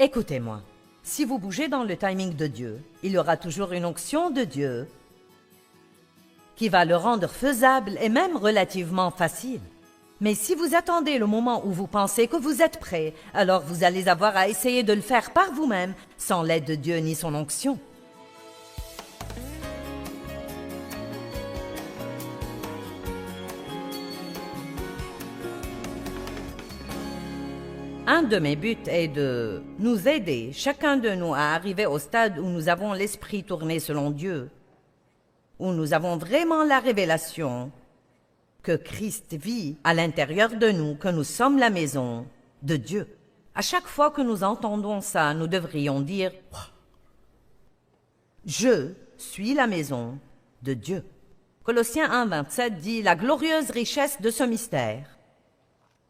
Écoutez-moi, si vous bougez dans le timing de Dieu, il y aura toujours une onction de Dieu qui va le rendre faisable et même relativement facile. Mais si vous attendez le moment où vous pensez que vous êtes prêt, alors vous allez avoir à essayer de le faire par vous-même, sans l'aide de Dieu ni son onction. Un de mes buts est de nous aider, chacun de nous, à arriver au stade où nous avons l'esprit tourné selon Dieu, où nous avons vraiment la révélation que Christ vit à l'intérieur de nous, que nous sommes la maison de Dieu. À chaque fois que nous entendons ça, nous devrions dire « Je suis la maison de Dieu ». Colossiens 1, 27 dit « La glorieuse richesse de ce mystère,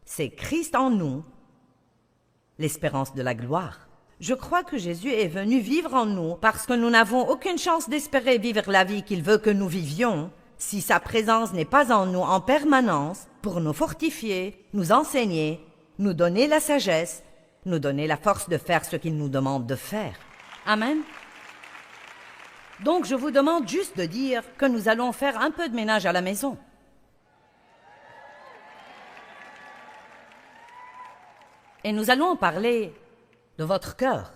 c'est Christ en nous, l'espérance de la gloire. » Je crois que Jésus est venu vivre en nous parce que nous n'avons aucune chance d'espérer vivre la vie qu'il veut que nous vivions si sa présence n'est pas en nous en permanence pour nous fortifier, nous enseigner, nous donner la sagesse, nous donner la force de faire ce qu'il nous demande de faire. Amen. Donc je vous demande juste de dire que nous allons faire un peu de ménage à la maison. Et nous allons parler de votre cœur.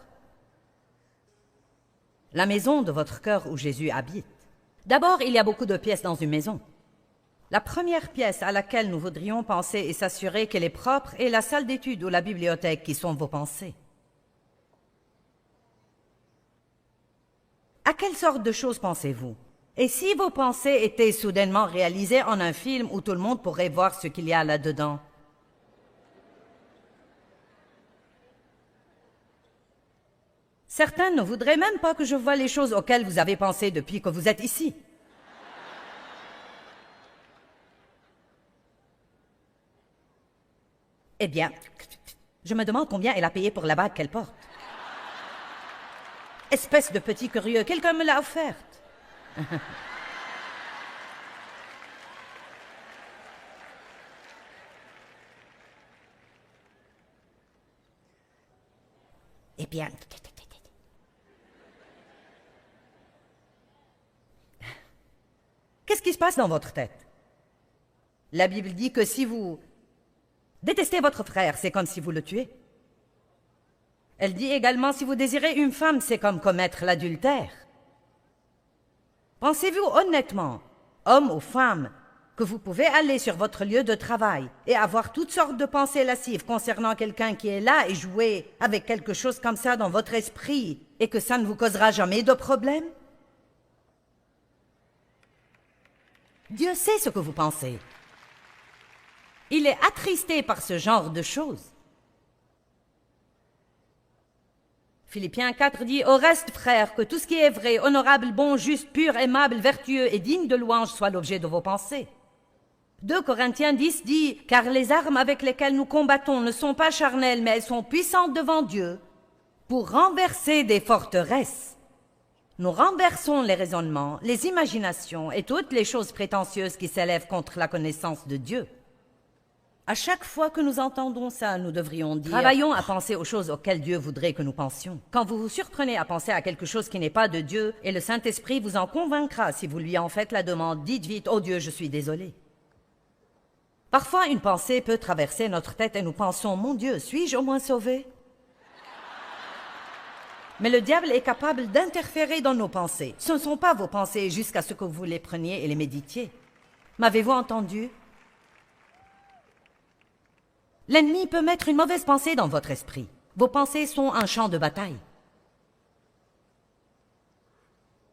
La maison de votre cœur où Jésus habite. D'abord, il y a beaucoup de pièces dans une maison. La première pièce à laquelle nous voudrions penser et s'assurer qu'elle est propre est la salle d'études ou la bibliothèque qui sont vos pensées. À quelle sorte de choses pensez-vous? Et si vos pensées étaient soudainement réalisées en un film où tout le monde pourrait voir ce qu'il y a là-dedans? Certains ne voudraient même pas que je voie les choses auxquelles vous avez pensé depuis que vous êtes ici. Eh bien, je me demande combien elle a payé pour la bague qu'elle porte. Espèce de petit curieux, quelqu'un me l'a offerte. Eh bien... Qu'est-ce qui se passe dans votre tête? La Bible dit que si vous détestez votre frère, c'est comme si vous le tuez. Elle dit également, si vous désirez une femme, c'est comme commettre l'adultère. Pensez-vous honnêtement, homme ou femme, que vous pouvez aller sur votre lieu de travail et avoir toutes sortes de pensées lascives concernant quelqu'un qui est là et jouer avec quelque chose comme ça dans votre esprit et que ça ne vous causera jamais de problème? Dieu sait ce que vous pensez. Il est attristé par ce genre de choses. Philippiens 4 dit « Au reste, frères, que tout ce qui est vrai, honorable, bon, juste, pur, aimable, vertueux et digne de louange soit l'objet de vos pensées. » 2 Corinthiens 10 dit « Car les armes avec lesquelles nous combattons ne sont pas charnelles, mais elles sont puissantes devant Dieu pour renverser des forteresses. » Nous renversons les raisonnements, les imaginations et toutes les choses prétentieuses qui s'élèvent contre la connaissance de Dieu. À chaque fois que nous entendons ça, nous devrions dire « Travaillons à penser aux choses auxquelles Dieu voudrait que nous pensions. » Quand vous vous surprenez à penser à quelque chose qui n'est pas de Dieu, et le Saint-Esprit vous en convaincra si vous lui en faites la demande, dites vite « Oh Dieu, je suis désolé. » Parfois, une pensée peut traverser notre tête et nous pensons « Mon Dieu, suis-je au moins sauvé ?» Mais le diable est capable d'interférer dans nos pensées. Ce ne sont pas vos pensées jusqu'à ce que vous les preniez et les méditiez. M'avez-vous entendu? L'ennemi peut mettre une mauvaise pensée dans votre esprit. Vos pensées sont un champ de bataille.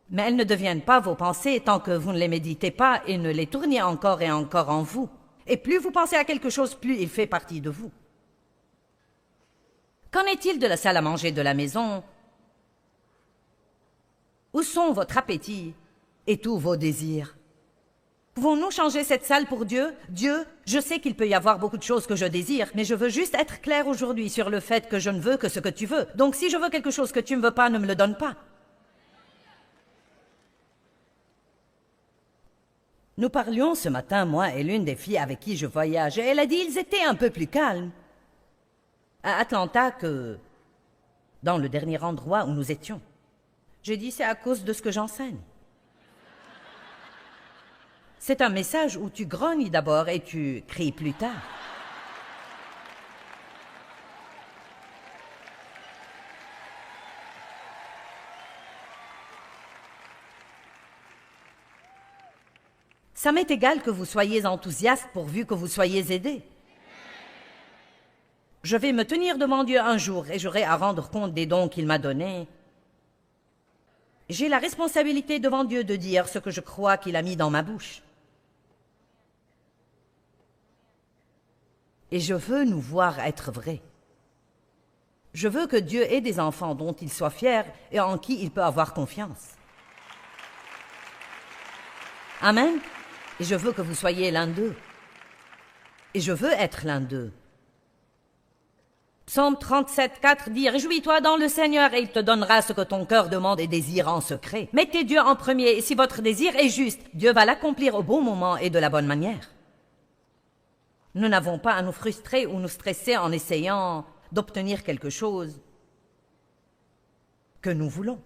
Mais elles ne deviennent pas vos pensées tant que vous ne les méditez pas et ne les tournez encore et encore en vous. Et plus vous pensez à quelque chose, plus il fait partie de vous. Qu'en est-il de la salle à manger de la maison? Où sont votre appétit et tous vos désirs? Pouvons-nous changer cette salle pour Dieu? Dieu, je sais qu'il peut y avoir beaucoup de choses que je désire, mais je veux juste être clair aujourd'hui sur le fait que je ne veux que ce que tu veux. Donc si je veux quelque chose que tu ne veux pas, ne me le donne pas. Nous parlions ce matin, moi et l'une des filles avec qui je voyage, et elle a dit ils étaient un peu plus calmes à Atlanta que dans le dernier endroit où nous étions. Je dis, c'est à cause de ce que j'enseigne. C'est un message où tu grognes d'abord et tu cries plus tard. Ça m'est égal que vous soyez enthousiaste pourvu que vous soyez aidé. Je vais me tenir devant Dieu un jour et j'aurai à rendre compte des dons qu'il m'a donnés. J'ai la responsabilité devant Dieu de dire ce que je crois qu'il a mis dans ma bouche. Et je veux nous voir être vrais. Je veux que Dieu ait des enfants dont il soit fier et en qui il peut avoir confiance. Amen. Et je veux que vous soyez l'un d'eux. Et je veux être l'un d'eux. Psaume 37, 4 dit « Réjouis-toi dans le Seigneur et il te donnera ce que ton cœur demande et désire en secret. Mettez Dieu en premier et si votre désir est juste, Dieu va l'accomplir au bon moment et de la bonne manière. » Nous n'avons pas à nous frustrer ou nous stresser en essayant d'obtenir quelque chose que nous voulons.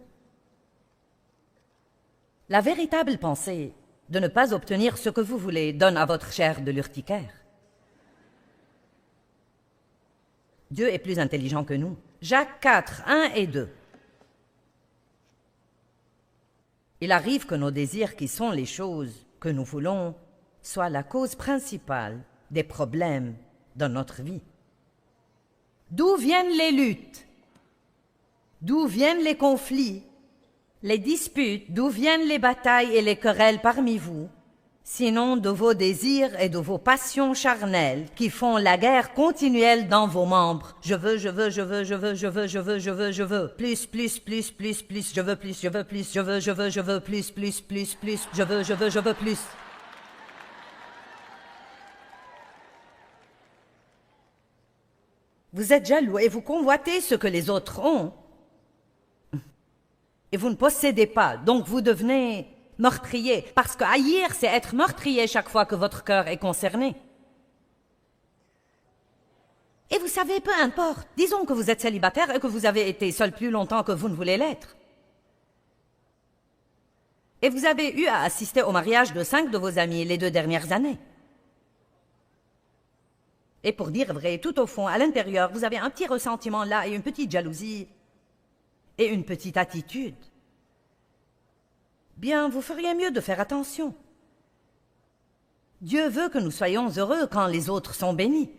La véritable pensée de ne pas obtenir ce que vous voulez donne à votre chair de l'urticaire. Dieu est plus intelligent que nous. Jacques 4, 1 et 2. Il arrive que nos désirs, qui sont les choses que nous voulons, soient la cause principale des problèmes dans notre vie. D'où viennent les luttes? D'où viennent les conflits? Les disputes, d'où viennent les batailles et les querelles parmi vous, sinon de vos désirs et de vos passions charnelles qui font la guerre continuelle dans vos membres. Je veux, je veux, je veux, je veux, je veux, je veux, je veux, je veux, plus, plus, plus, plus, plus, je veux plus, je veux plus, je veux, je veux, je veux, plus, plus, plus, plus, je veux, je veux, je veux plus. Vous êtes jaloux et vous convoitez ce que les autres ont. Et vous ne possédez pas, donc vous devenez meurtrier. Parce que haïr, c'est être meurtrier chaque fois que votre cœur est concerné. Et vous savez, peu importe, disons que vous êtes célibataire et que vous avez été seul plus longtemps que vous ne voulez l'être. Et vous avez eu à assister au mariage de 5 de vos amis les 2 dernières années. Et pour dire vrai, tout au fond, à l'intérieur, vous avez un petit ressentiment là et une petite jalousie et une petite attitude. Bien, vous feriez mieux de faire attention. Dieu veut que nous soyons heureux quand les autres sont bénis.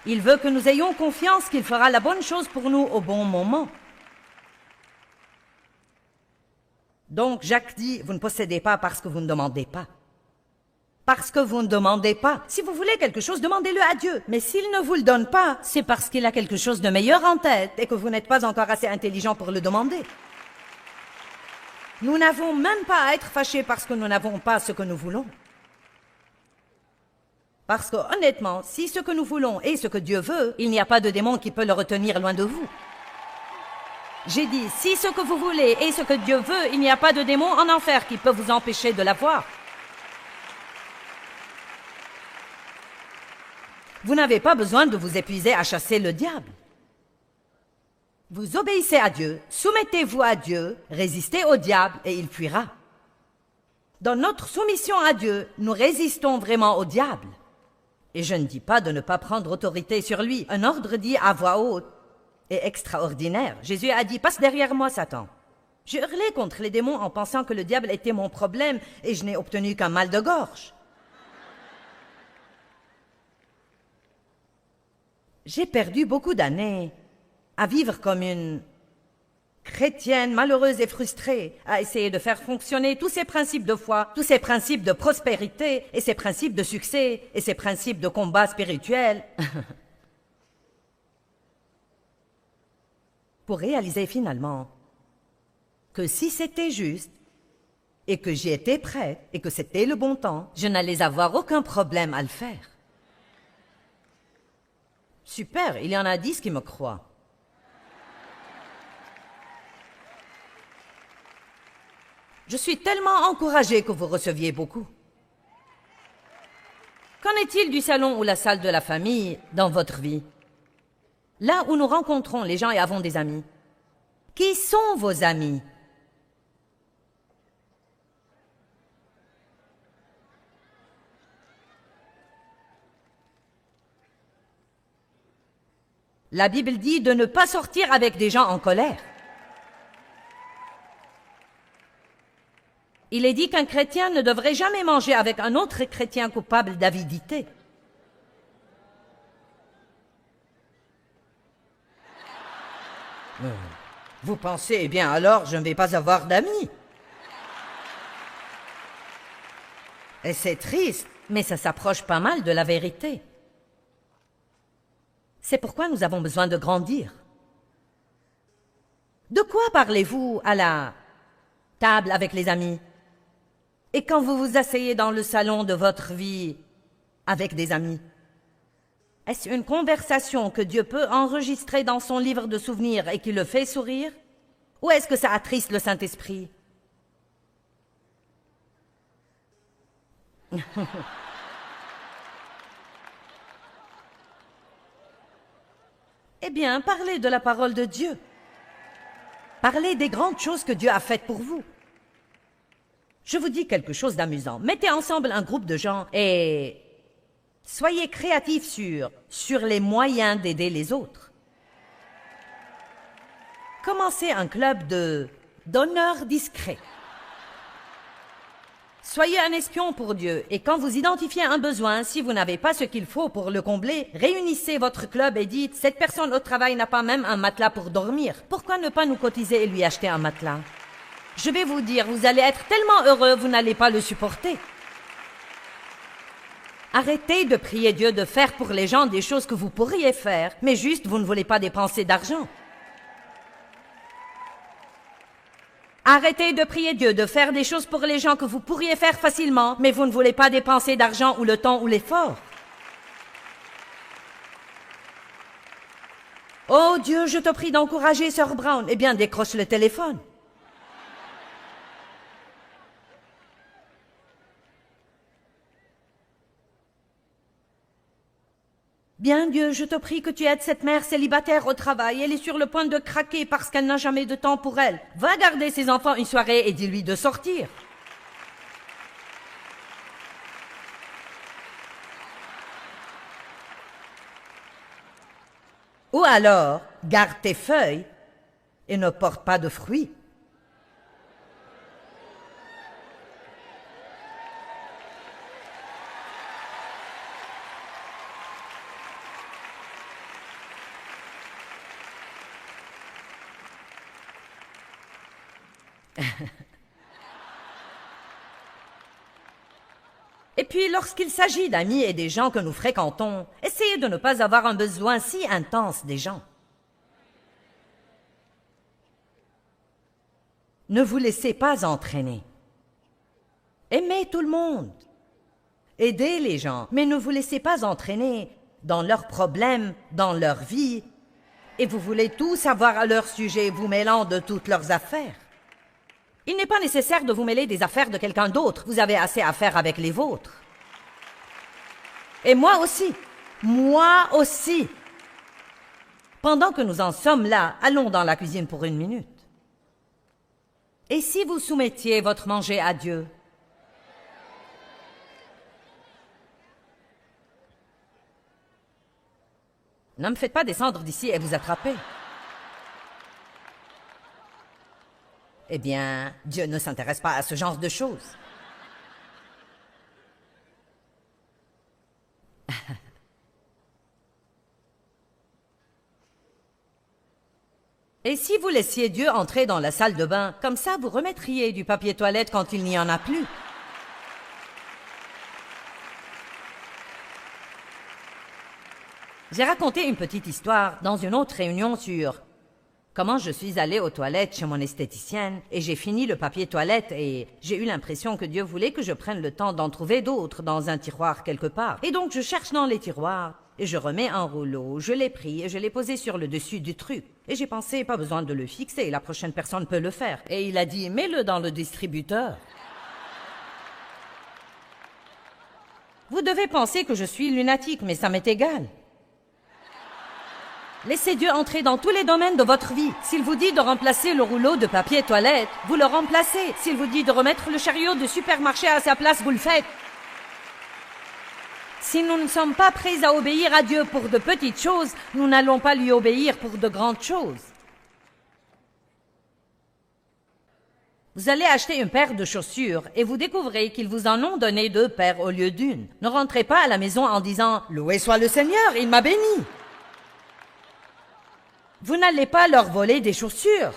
Il veut que nous ayons confiance qu'il fera la bonne chose pour nous au bon moment. Donc Jacques dit, vous ne possédez pas parce que vous ne demandez pas. Parce que vous ne demandez pas. Si vous voulez quelque chose, demandez-le à Dieu. Mais s'il ne vous le donne pas, c'est parce qu'il a quelque chose de meilleur en tête et que vous n'êtes pas encore assez intelligent pour le demander. Nous n'avons même pas à être fâchés parce que nous n'avons pas ce que nous voulons. Parce que, honnêtement, si ce que nous voulons est ce que Dieu veut, il n'y a pas de démon qui peut le retenir loin de vous. J'ai dit, si ce que vous voulez est ce que Dieu veut, il n'y a pas de démon en enfer qui peut vous empêcher de l'avoir. Vous n'avez pas besoin de vous épuiser à chasser le diable. Vous obéissez à Dieu, soumettez-vous à Dieu, résistez au diable et il fuira. Dans notre soumission à Dieu, nous résistons vraiment au diable. Et je ne dis pas de ne pas prendre autorité sur lui. Un ordre dit à voix haute et extraordinaire. Jésus a dit, passe derrière moi, Satan. J'ai hurlé contre les démons en pensant que le diable était mon problème et je n'ai obtenu qu'un mal de gorge. J'ai perdu beaucoup d'années à vivre comme une chrétienne malheureuse et frustrée, à essayer de faire fonctionner tous ces principes de foi, tous ces principes de prospérité et ces principes de succès et ces principes de combat spirituel pour réaliser finalement que si c'était juste et que j'y étais prête et que c'était le bon temps, je n'allais avoir aucun problème à le faire. Super, il y en a 10 qui me croient. Je suis tellement encouragée que vous receviez beaucoup. Qu'en est-il du salon ou la salle de la famille dans votre vie? Là où nous rencontrons les gens et avons des amis. Qui sont vos amis? La Bible dit de ne pas sortir avec des gens en colère. Il est dit qu'un chrétien ne devrait jamais manger avec un autre chrétien coupable d'avidité. Vous pensez, eh bien alors, je ne vais pas avoir d'amis. Et c'est triste, mais ça s'approche pas mal de la vérité. C'est pourquoi nous avons besoin de grandir. De quoi parlez-vous à la table avec les amis? Et quand vous vous asseyez dans le salon de votre vie avec des amis? Est-ce une conversation que Dieu peut enregistrer dans son livre de souvenirs et qui le fait sourire? Ou est-ce que ça attriste le Saint-Esprit? Eh bien, parlez de la parole de Dieu. Parlez des grandes choses que Dieu a faites pour vous. Je vous dis quelque chose d'amusant. Mettez ensemble un groupe de gens et soyez créatifs sur les moyens d'aider les autres. Commencez un club d'honneur discret. Soyez un espion pour Dieu, et quand vous identifiez un besoin, si vous n'avez pas ce qu'il faut pour le combler, réunissez votre club et dites « Cette personne au travail n'a pas même un matelas pour dormir. Pourquoi ne pas nous cotiser et lui acheter un matelas ?» Je vais vous dire, vous allez être tellement heureux, vous n'allez pas le supporter. Arrêtez de prier Dieu de faire pour les gens des choses que vous pourriez faire, mais juste vous ne voulez pas dépenser d'argent. Arrêtez de prier Dieu de faire des choses pour les gens que vous pourriez faire facilement, mais vous ne voulez pas dépenser d'argent ou le temps ou l'effort. Oh Dieu, je te prie d'encourager Sœur Brown. Eh bien, décroche le téléphone. Bien Dieu, je te prie que tu aides cette mère célibataire au travail. Elle est sur le point de craquer parce qu'elle n'a jamais de temps pour elle. Va garder ses enfants une soirée et dis-lui de sortir. Ou alors, garde tes feuilles et ne porte pas de fruits. Et puis, lorsqu'il s'agit d'amis et des gens que nous fréquentons, essayez de ne pas avoir un besoin si intense des gens. Ne vous laissez pas entraîner. Aimez tout le monde. Aidez les gens, mais ne vous laissez pas entraîner dans leurs problèmes, dans leur vie, et vous voulez tout savoir à leur sujet, vous mêlant de toutes leurs affaires. Il n'est pas nécessaire de vous mêler des affaires de quelqu'un d'autre. Vous avez assez à faire avec les vôtres. Et moi aussi. Moi aussi. Pendant que nous en sommes là, allons dans la cuisine pour 1 minute. Et si vous soumettiez votre manger à Dieu? Ne me faites pas descendre d'ici et vous attraper. Eh bien, Dieu ne s'intéresse pas à ce genre de choses. Et si vous laissiez Dieu entrer dans la salle de bain, comme ça vous remettriez du papier toilette quand il n'y en a plus. J'ai raconté une petite histoire dans une autre réunion sur comment je suis allée aux toilettes chez mon esthéticienne et j'ai fini le papier toilette et j'ai eu l'impression que Dieu voulait que je prenne le temps d'en trouver d'autres dans un tiroir quelque part. Et donc je cherche dans les tiroirs et je remets un rouleau, je l'ai pris et je l'ai posé sur le dessus du truc. Et j'ai pensé, pas besoin de le fixer, la prochaine personne peut le faire. Et il a dit, mets-le dans le distributeur. Vous devez penser que je suis lunatique, mais ça m'est égal. Laissez Dieu entrer dans tous les domaines de votre vie. S'il vous dit de remplacer le rouleau de papier toilette, vous le remplacez. S'il vous dit de remettre le chariot de supermarché à sa place, vous le faites. Si nous ne sommes pas prêts à obéir à Dieu pour de petites choses, nous n'allons pas lui obéir pour de grandes choses. Vous allez acheter une paire de chaussures et vous découvrez qu'ils vous en ont donné 2 paires au lieu d'une. Ne rentrez pas à la maison en disant « Loué soit le Seigneur, il m'a béni ». Vous n'allez pas leur voler des chaussures.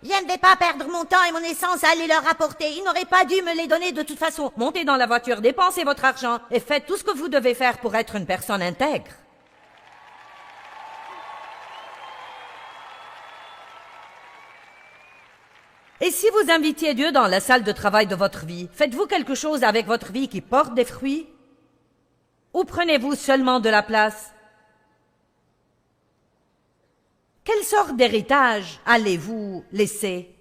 Je ne vais pas perdre mon temps et mon essence à aller leur rapporter. Ils n'auraient pas dû me les donner de toute façon. Montez dans la voiture, dépensez votre argent et faites tout ce que vous devez faire pour être une personne intègre. Et si vous invitiez Dieu dans la salle de travail de votre vie, faites-vous quelque chose avec votre vie qui porte des fruits? Ou prenez-vous seulement de la place? Quelle sorte d'héritage allez-vous laisser?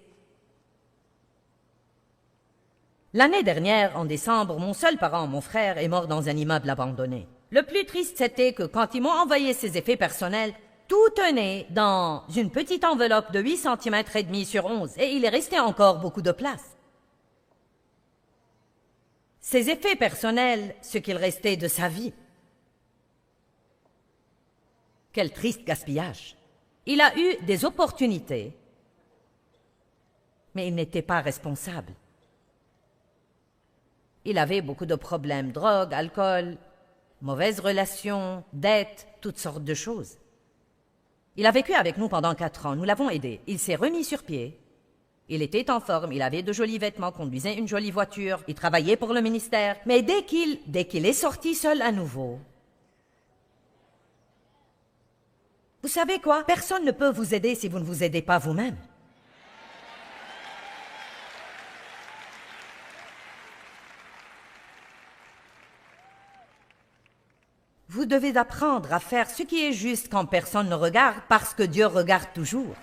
L'année dernière, en décembre, mon seul parent, mon frère, est mort dans un immeuble abandonné. Le plus triste, c'était que quand ils m'ont envoyé ses effets personnels, tout tenait dans une petite enveloppe de 8 cm et demi sur 11 et il est resté encore beaucoup de place. Ses effets personnels, ce qu'il restait de sa vie. Quel triste gaspillage. Il a eu des opportunités, mais il n'était pas responsable. Il avait beaucoup de problèmes, drogue, alcool, mauvaises relations, dettes, toutes sortes de choses. Il a vécu avec nous pendant 4 ans, nous l'avons aidé. Il s'est remis sur pied. Il était en forme, il avait de jolis vêtements, conduisait une jolie voiture, il travaillait pour le ministère. Mais dès qu'il est sorti seul à nouveau, vous savez quoi? Personne ne peut vous aider si vous ne vous aidez pas vous-même. Vous devez apprendre à faire ce qui est juste quand personne ne regarde, parce que Dieu regarde toujours.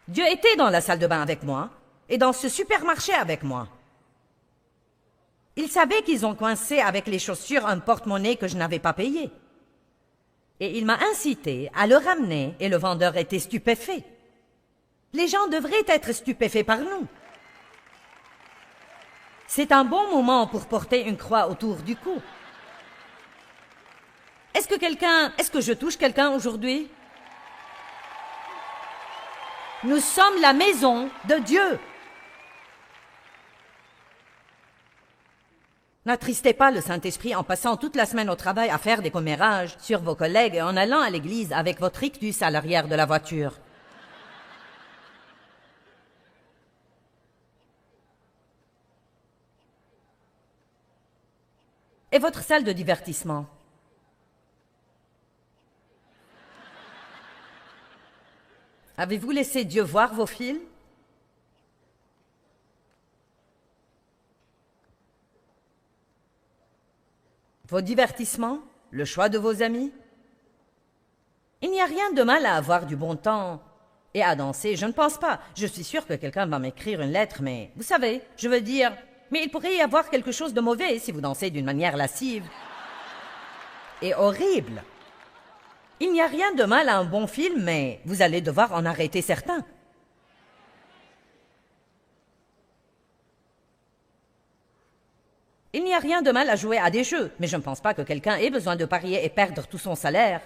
Dieu était dans la salle de bain avec moi et dans ce supermarché avec moi. Il savait qu'ils ont coincé avec les chaussures un porte-monnaie que je n'avais pas payé. Et il m'a incité à le ramener et le vendeur était stupéfait. Les gens devraient être stupéfaits par nous. C'est un bon moment pour porter une croix autour du cou. Est-ce que je touche quelqu'un aujourd'hui? Nous sommes la maison de Dieu. N'attristez pas le Saint-Esprit en passant toute la semaine au travail à faire des commérages sur vos collègues et en allant à l'église avec votre rictus à l'arrière de la voiture. Et votre salle de divertissement? Avez-vous laissé Dieu voir vos films? Vos divertissements? Le choix de vos amis? Il n'y a rien de mal à avoir du bon temps et à danser, je ne pense pas. Je suis sûre que quelqu'un va m'écrire une lettre, mais vous savez, je veux dire, mais il pourrait y avoir quelque chose de mauvais si vous dansez d'une manière lascive et horrible. Il n'y a rien de mal à un bon film, mais vous allez devoir en arrêter certains. Il n'y a rien de mal à jouer à des jeux, mais je ne pense pas que quelqu'un ait besoin de parier et perdre tout son salaire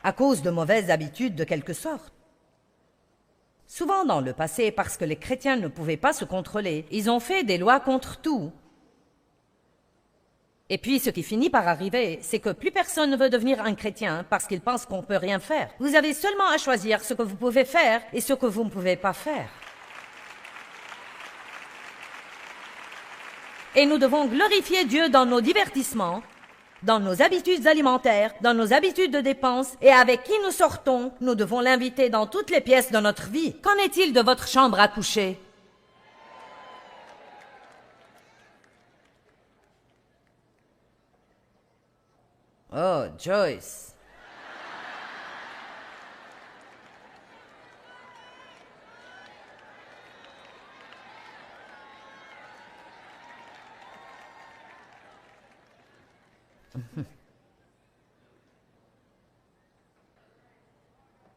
à cause de mauvaises habitudes de quelque sorte. Souvent dans le passé, parce que les chrétiens ne pouvaient pas se contrôler, ils ont fait des lois contre tout. Et puis, ce qui finit par arriver, c'est que plus personne ne veut devenir un chrétien parce qu'il pense qu'on ne peut rien faire. Vous avez seulement à choisir ce que vous pouvez faire et ce que vous ne pouvez pas faire. Et nous devons glorifier Dieu dans nos divertissements, dans nos habitudes alimentaires, dans nos habitudes de dépenses, et avec qui nous sortons, nous devons l'inviter dans toutes les pièces de notre vie. Qu'en est-il de votre chambre à coucher? Oh, Joyce.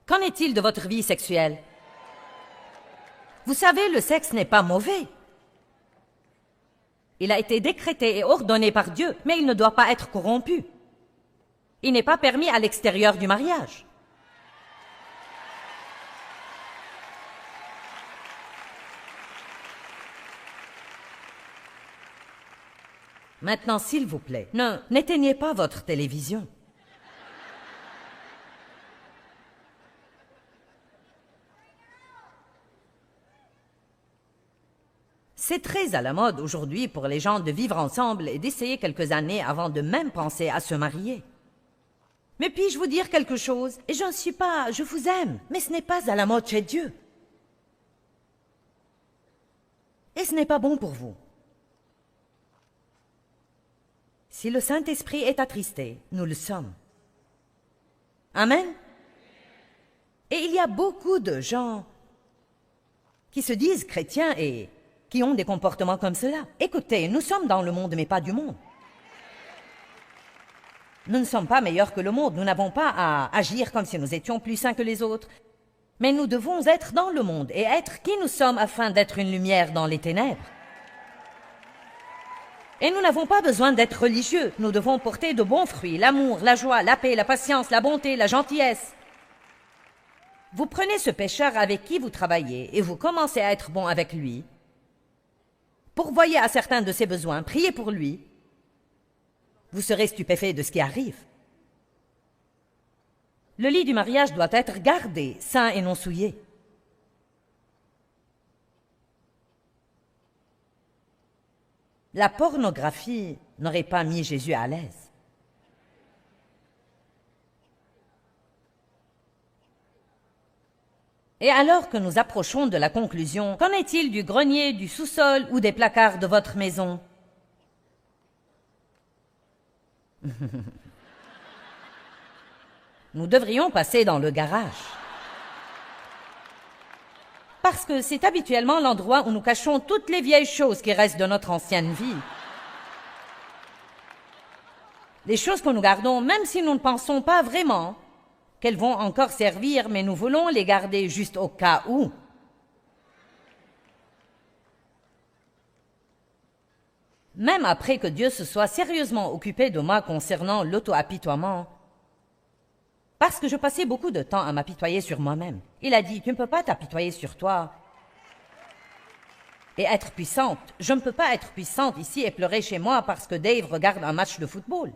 Qu'en est-il de votre vie sexuelle? Vous savez, le sexe n'est pas mauvais. Il a été décrété et ordonné par Dieu, mais il ne doit pas être corrompu. Il n'est pas permis à l'extérieur du mariage. Maintenant, s'il vous plaît, n'éteignez pas votre télévision. C'est très à la mode aujourd'hui pour les gens de vivre ensemble et d'essayer quelques années avant de même penser à se marier. Mais puis-je vous dire quelque chose? Je vous aime, mais ce n'est pas à la mode chez Dieu. Et ce n'est pas bon pour vous. Si le Saint-Esprit est attristé, nous le sommes. Amen. Et il y a beaucoup de gens qui se disent chrétiens et qui ont des comportements comme cela. Écoutez, nous sommes dans le monde, mais pas du monde. Nous ne sommes pas meilleurs que le monde, nous n'avons pas à agir comme si nous étions plus saints que les autres. Mais nous devons être dans le monde et être qui nous sommes afin d'être une lumière dans les ténèbres. Et nous n'avons pas besoin d'être religieux, nous devons porter de bons fruits, l'amour, la joie, la paix, la patience, la bonté, la gentillesse. Vous prenez ce pécheur avec qui vous travaillez et vous commencez à être bon avec lui. Pourvoyez à certains de ses besoins, priez pour lui. Vous serez stupéfait de ce qui arrive. Le lit du mariage doit être gardé, sain et non souillé. La pornographie n'aurait pas mis Jésus à l'aise. Et alors que nous approchons de la conclusion, qu'en est-il du grenier, du sous-sol ou des placards de votre maison? Nous devrions passer dans le garage. Parce que c'est habituellement l'endroit où nous cachons toutes les vieilles choses qui restent de notre ancienne vie. Les choses que nous gardons, même si nous ne pensons pas vraiment qu'elles vont encore servir, mais nous voulons les garder juste au cas où. Même après que Dieu se soit sérieusement occupé de moi concernant l'auto-apitoiement, parce que je passais beaucoup de temps à m'apitoyer sur moi-même. Il a dit, tu ne peux pas t'apitoyer sur toi et être puissante. Je ne peux pas être puissante ici et pleurer chez moi parce que Dave regarde un match de football.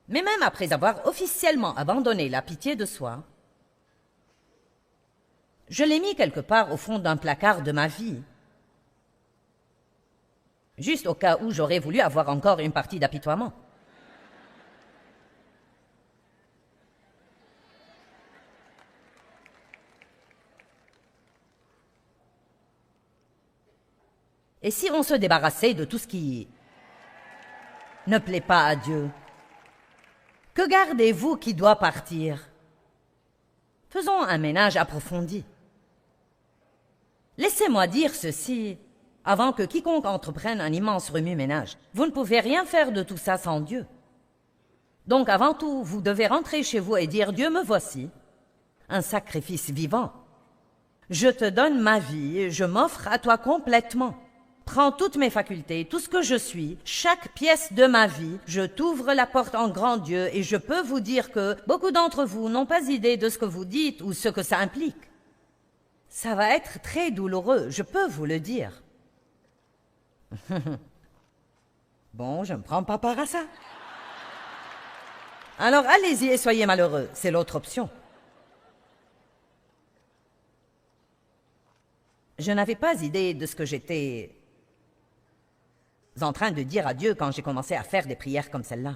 Mais même après avoir officiellement abandonné la pitié de soi, je l'ai mis quelque part au fond d'un placard de ma vie, juste au cas où j'aurais voulu avoir encore une partie d'apitoiement. Et si on se débarrassait de tout ce qui ne plaît pas à Dieu? Que gardez-vous qui doit partir? Faisons un ménage approfondi. Laissez-moi dire ceci, avant que quiconque entreprenne un immense remue-ménage. Vous ne pouvez rien faire de tout ça sans Dieu. Donc avant tout, vous devez rentrer chez vous et dire, Dieu, me voici, un sacrifice vivant. Je te donne ma vie, je m'offre à toi complètement. Prends toutes mes facultés, tout ce que je suis, chaque pièce de ma vie, je t'ouvre la porte en grand Dieu et je peux vous dire que beaucoup d'entre vous n'ont pas idée de ce que vous dites ou ce que ça implique. Ça va être très douloureux, je peux vous le dire. Bon, je ne prends pas part à ça. Alors allez-y et soyez malheureux, c'est l'autre option. Je n'avais pas idée de ce que j'étais en train de dire à Dieu quand j'ai commencé à faire des prières comme celle-là.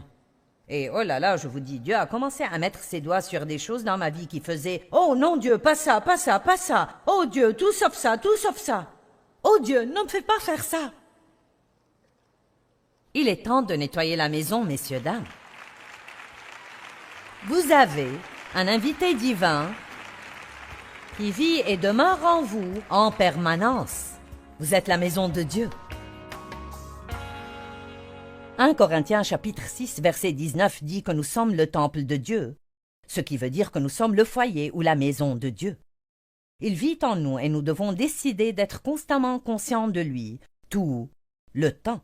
Et oh là là, je vous dis, Dieu a commencé à mettre ses doigts sur des choses dans ma vie qui faisaient « Oh non Dieu, pas ça, pas ça, pas ça! Oh Dieu, tout sauf ça, tout sauf ça! Oh Dieu, ne me fais pas faire ça! » Il est temps de nettoyer la maison, messieurs, dames. Vous avez un invité divin qui vit et demeure en vous en permanence. Vous êtes la maison de Dieu. 1 Corinthiens chapitre 6 verset 19 dit que nous sommes le temple de Dieu, ce qui veut dire que nous sommes le foyer ou la maison de Dieu. Il vit en nous et nous devons décider d'être constamment conscients de lui, tout le temps.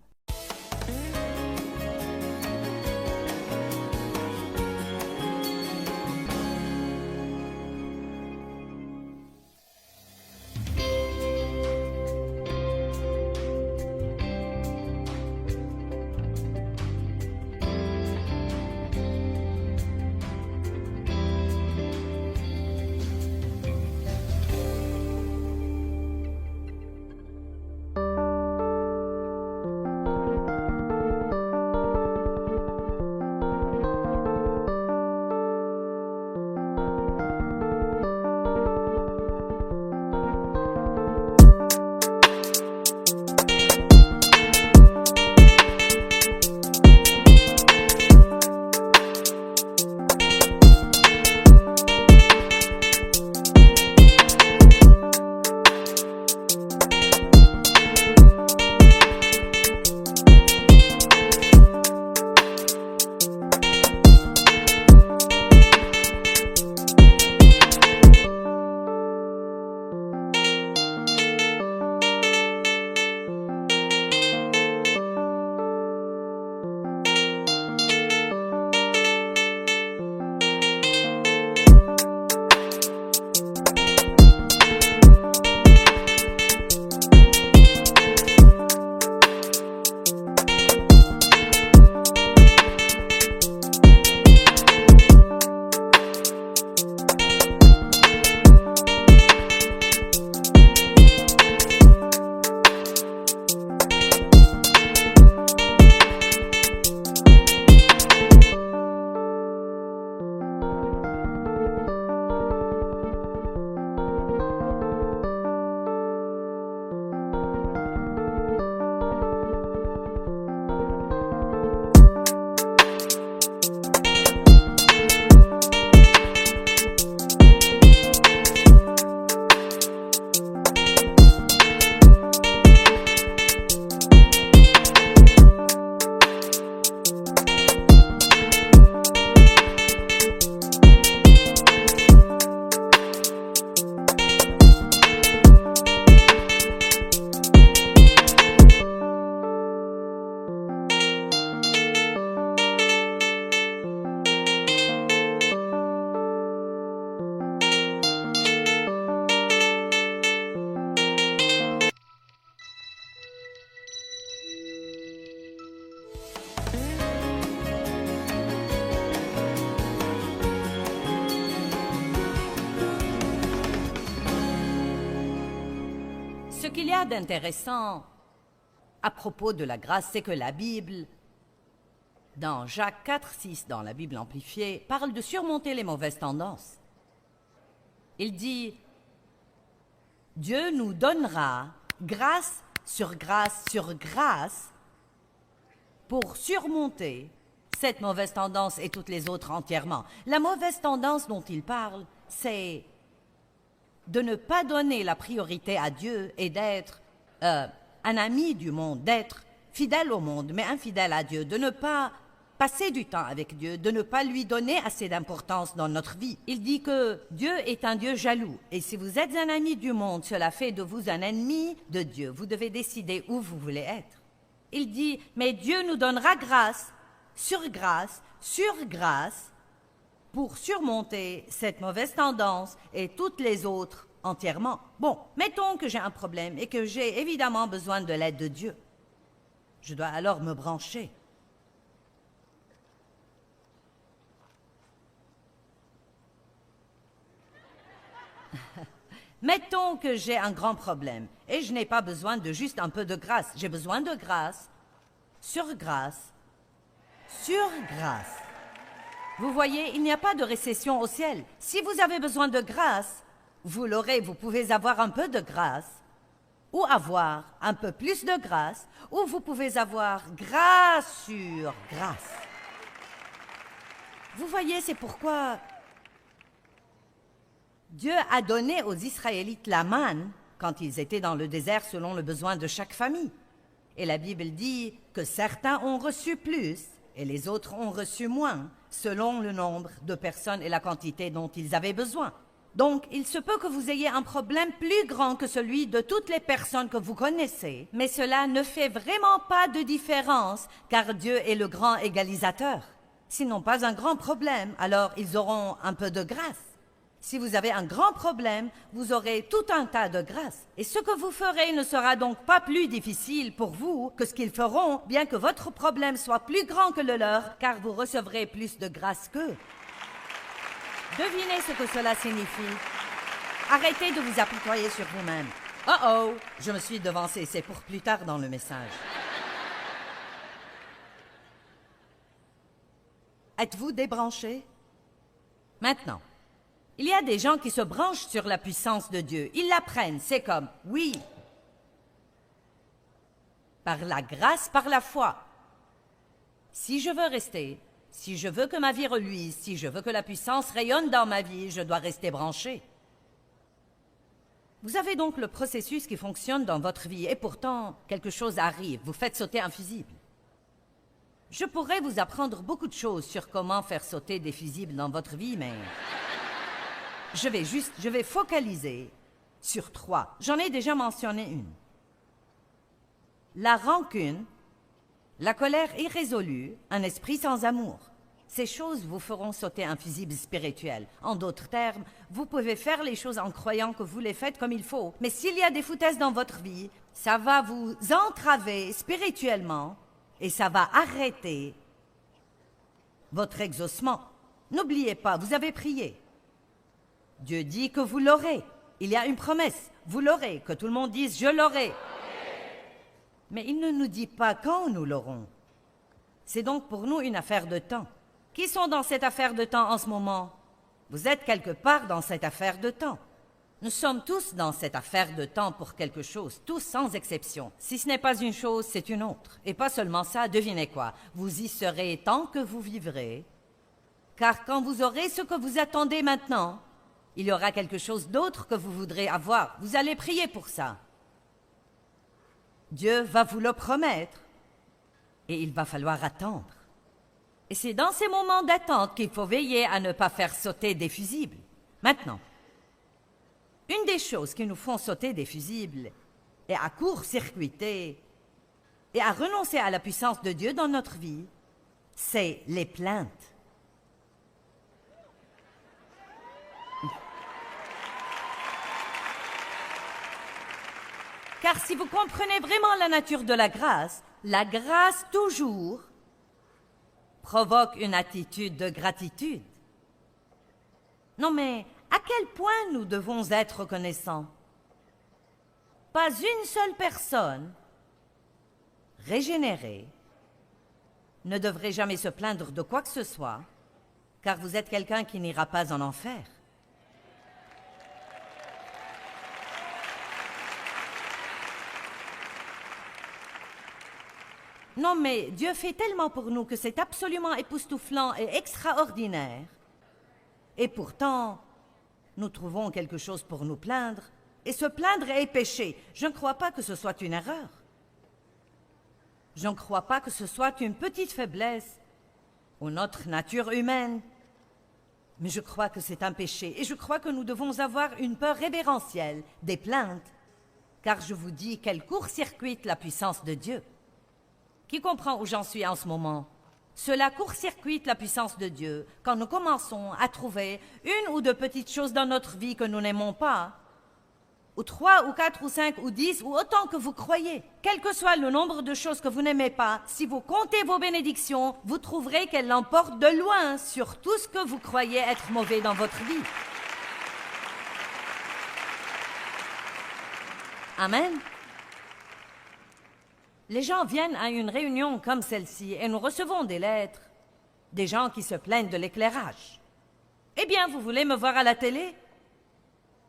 Ce qu'il y a d'intéressant à propos de la grâce, c'est que la Bible, dans Jacques 4,6, dans la Bible amplifiée, parle de surmonter les mauvaises tendances. Il dit « Dieu nous donnera grâce sur grâce pour surmonter cette mauvaise tendance et toutes les autres entièrement. » La mauvaise tendance dont il parle, c'est de ne pas donner la priorité à Dieu et d'être un ami du monde, d'être fidèle au monde, mais infidèle à Dieu, de ne pas passer du temps avec Dieu, de ne pas lui donner assez d'importance dans notre vie. Il dit que Dieu est un Dieu jaloux. Et si vous êtes un ami du monde, cela fait de vous un ennemi de Dieu. Vous devez décider où vous voulez être. Il dit, mais Dieu nous donnera grâce sur grâce, pour surmonter cette mauvaise tendance et toutes les autres entièrement. Bon, mettons que j'ai un problème et que j'ai évidemment besoin de l'aide de Dieu. Je dois alors me brancher. Mettons que j'ai un grand problème et je n'ai pas besoin de juste un peu de grâce. J'ai besoin de grâce sur grâce. Vous voyez, il n'y a pas de récession au ciel. Si vous avez besoin de grâce, vous l'aurez. Vous pouvez avoir un peu de grâce ou avoir un peu plus de grâce, ou vous pouvez avoir grâce sur grâce. Vous voyez, c'est pourquoi Dieu a donné aux Israélites la manne quand ils étaient dans le désert selon le besoin de chaque famille. Et la Bible dit que certains ont reçu plus et les autres ont reçu moins, selon le nombre de personnes et la quantité dont ils avaient besoin. Donc, il se peut que vous ayez un problème plus grand que celui de toutes les personnes que vous connaissez, mais cela ne fait vraiment pas de différence, car Dieu est le grand égalisateur. S'ils n'ont pas un grand problème, alors ils auront un peu de grâce. Si vous avez un grand problème, vous aurez tout un tas de grâce. Et ce que vous ferez ne sera donc pas plus difficile pour vous que ce qu'ils feront, bien que votre problème soit plus grand que le leur, car vous recevrez plus de grâce qu'eux. Devinez ce que cela signifie. Arrêtez de vous apitoyer sur vous-même. Oh, je me suis devancé, c'est pour plus tard dans le message. Êtes-vous débranché? Maintenant, il y a des gens qui se branchent sur la puissance de Dieu. Ils l'apprennent, c'est comme, oui, par la grâce, par la foi. Si je veux rester, si je veux que ma vie reluise, si je veux que la puissance rayonne dans ma vie, je dois rester branché. Vous avez donc le processus qui fonctionne dans votre vie, et pourtant, quelque chose arrive, vous faites sauter un fusible. Je pourrais vous apprendre beaucoup de choses sur comment faire sauter des fusibles dans votre vie, mais je vais focaliser sur 3. J'en ai déjà mentionné une. La rancune, la colère irrésolue, un esprit sans amour. Ces choses vous feront sauter un fusible spirituel. En d'autres termes, vous pouvez faire les choses en croyant que vous les faites comme il faut. Mais s'il y a des foutaises dans votre vie, ça va vous entraver spirituellement et ça va arrêter votre exaucement. N'oubliez pas, vous avez prié. Dieu dit que vous l'aurez. Il y a une promesse. Vous l'aurez. Que tout le monde dise « je l'aurai ». Mais il ne nous dit pas quand nous l'aurons. C'est donc pour nous une affaire de temps. Qui sont dans cette affaire de temps en ce moment? Vous êtes quelque part dans cette affaire de temps. Nous sommes tous dans cette affaire de temps pour quelque chose, tous sans exception. Si ce n'est pas une chose, c'est une autre. Et pas seulement ça, devinez quoi? Vous y serez tant que vous vivrez. Car quand vous aurez ce que vous attendez maintenant, il y aura quelque chose d'autre que vous voudrez avoir. Vous allez prier pour ça. Dieu va vous le promettre. Et il va falloir attendre. Et c'est dans ces moments d'attente qu'il faut veiller à ne pas faire sauter des fusibles. Maintenant, une des choses qui nous font sauter des fusibles et à court-circuiter et à renoncer à la puissance de Dieu dans notre vie, c'est les plaintes. Car si vous comprenez vraiment la nature de la grâce toujours provoque une attitude de gratitude. Non mais, à quel point nous devons être reconnaissants? Pas une seule personne régénérée ne devrait jamais se plaindre de quoi que ce soit, car vous êtes quelqu'un qui n'ira pas en enfer. Non, mais Dieu fait tellement pour nous que c'est absolument époustouflant et extraordinaire. Et pourtant, nous trouvons quelque chose pour nous plaindre, et se plaindre est péché. Je ne crois pas que ce soit une erreur. Je ne crois pas que ce soit une petite faiblesse ou notre nature humaine. Mais je crois que c'est un péché, et je crois que nous devons avoir une peur révérentielle des plaintes, car je vous dis qu'elles court-circuitent la puissance de Dieu. Qui comprend où j'en suis en ce moment? Cela court-circuite la puissance de Dieu quand nous commençons à trouver une ou deux petites choses dans notre vie que nous n'aimons pas, ou 3 ou 4 ou 5 ou 10 ou autant que vous croyez. Quel que soit le nombre de choses que vous n'aimez pas, si vous comptez vos bénédictions, vous trouverez qu'elles l'emportent de loin sur tout ce que vous croyez être mauvais dans votre vie. Amen. Les gens viennent à une réunion comme celle-ci et nous recevons des lettres, des gens qui se plaignent de l'éclairage. Eh bien, vous voulez me voir à la télé?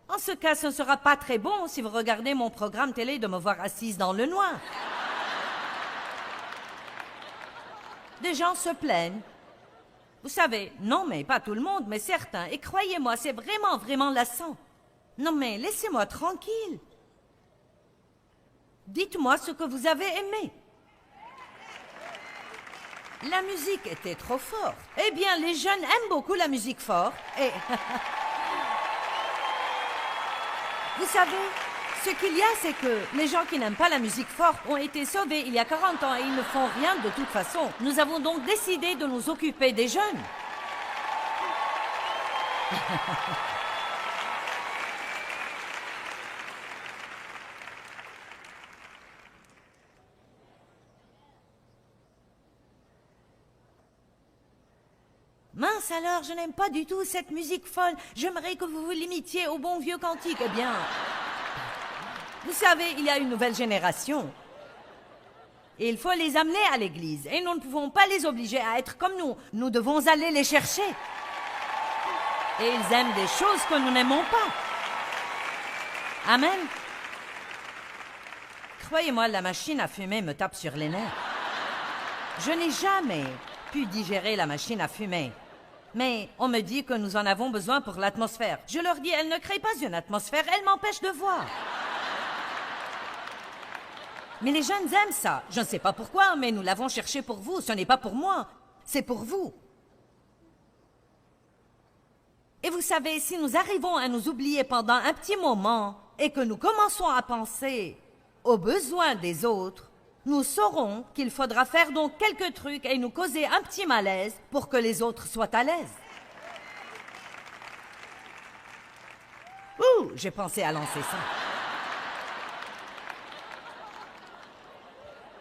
En ce cas, ce ne sera pas très bon si vous regardez mon programme télé de me voir assise dans le noir. Des gens se plaignent. Vous savez, non mais pas tout le monde, mais certains. Et croyez-moi, c'est vraiment, vraiment lassant. Non mais laissez-moi tranquille. Dites-moi ce que vous avez aimé. La musique était trop forte. Eh bien, les jeunes aiment beaucoup la musique forte. Et... Vous savez, ce qu'il y a, c'est que les gens qui n'aiment pas la musique forte ont été sauvés il y a 40 ans et ils ne font rien de toute façon. Nous avons donc décidé de nous occuper des jeunes. Mince alors, je n'aime pas du tout cette musique folle. J'aimerais que vous vous limitiez au bon vieux cantique. Eh bien, vous savez, il y a une nouvelle génération. Et il faut les amener à l'église. Et nous ne pouvons pas les obliger à être comme nous. Nous devons aller les chercher. Et ils aiment des choses que nous n'aimons pas. Amen. Croyez-moi, la machine à fumer me tape sur les nerfs. Je n'ai jamais pu digérer la machine à fumer. Mais on me dit que nous en avons besoin pour l'atmosphère. Je leur dis, elle ne crée pas une atmosphère, elle m'empêche de voir. Mais les jeunes aiment ça. Je ne sais pas pourquoi, mais nous l'avons cherché pour vous. Ce n'est pas pour moi, c'est pour vous. Et vous savez, si nous arrivons à nous oublier pendant un petit moment et que nous commençons à penser aux besoins des autres, nous saurons qu'il faudra faire donc quelques trucs et nous causer un petit malaise pour que les autres soient à l'aise. Ouh, j'ai pensé à lancer ça.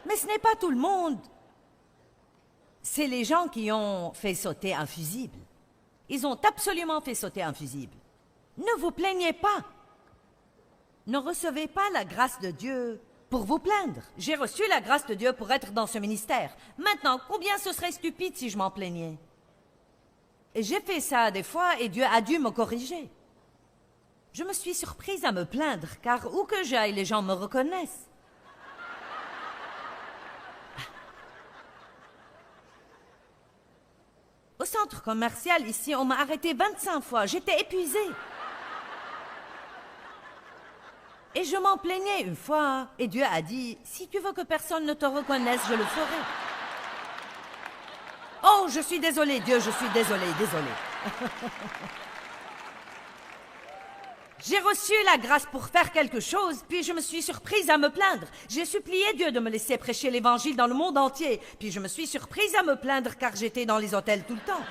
Mais ce n'est pas tout le monde. C'est les gens qui ont fait sauter un fusible. Ils ont absolument fait sauter un fusible. Ne vous plaignez pas. Ne recevez pas la grâce de Dieu pour vous plaindre. J'ai reçu la grâce de Dieu pour être dans ce ministère. Maintenant, combien ce serait stupide si je m'en plaignais? Et j'ai fait ça des fois et Dieu a dû me corriger. Je me suis surprise à me plaindre, car où que j'aille, les gens me reconnaissent. Au centre commercial, ici, on m'a arrêté 25 fois. J'étais épuisée. Et je m'en plaignais une fois. Et Dieu a dit, si tu veux que personne ne te reconnaisse, je le ferai. Oh, je suis désolée, Dieu, je suis désolée. J'ai reçu la grâce pour faire quelque chose, puis je me suis surprise à me plaindre. J'ai supplié Dieu de me laisser prêcher l'Évangile dans le monde entier, puis je me suis surprise à me plaindre car j'étais dans les hôtels tout le temps.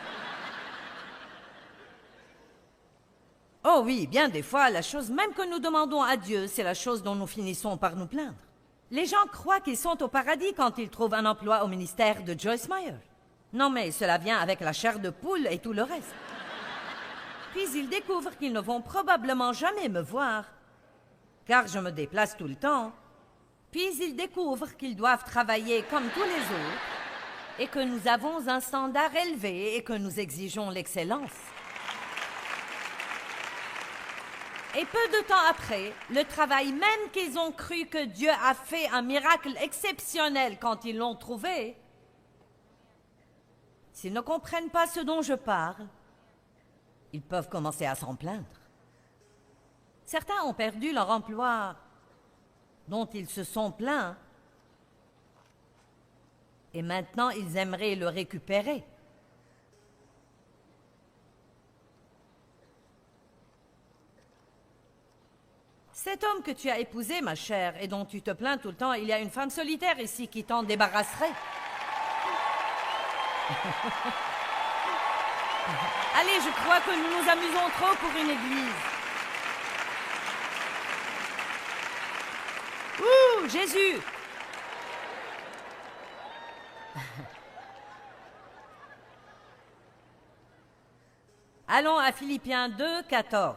Oh oui, bien des fois, la chose même que nous demandons à Dieu, c'est la chose dont nous finissons par nous plaindre. Les gens croient qu'ils sont au paradis quand ils trouvent un emploi au ministère de Joyce Meyer. Non mais cela vient avec la chair de poule et tout le reste. Puis ils découvrent qu'ils ne vont probablement jamais me voir, car je me déplace tout le temps. Puis ils découvrent qu'ils doivent travailler comme tous les autres, et que nous avons un standard élevé et que nous exigeons l'excellence. Et peu de temps après, le travail même qu'ils ont cru que Dieu a fait un miracle exceptionnel quand ils l'ont trouvé, s'ils ne comprennent pas ce dont je parle, ils peuvent commencer à s'en plaindre. Certains ont perdu leur emploi dont ils se sont plaints et maintenant ils aimeraient le récupérer. Cet homme que tu as épousé, ma chère, et dont tu te plains tout le temps, il y a une femme solitaire ici qui t'en débarrasserait. Allez, je crois que nous nous amusons trop pour une église. Ouh, Jésus! Allons à Philippiens 2, 14.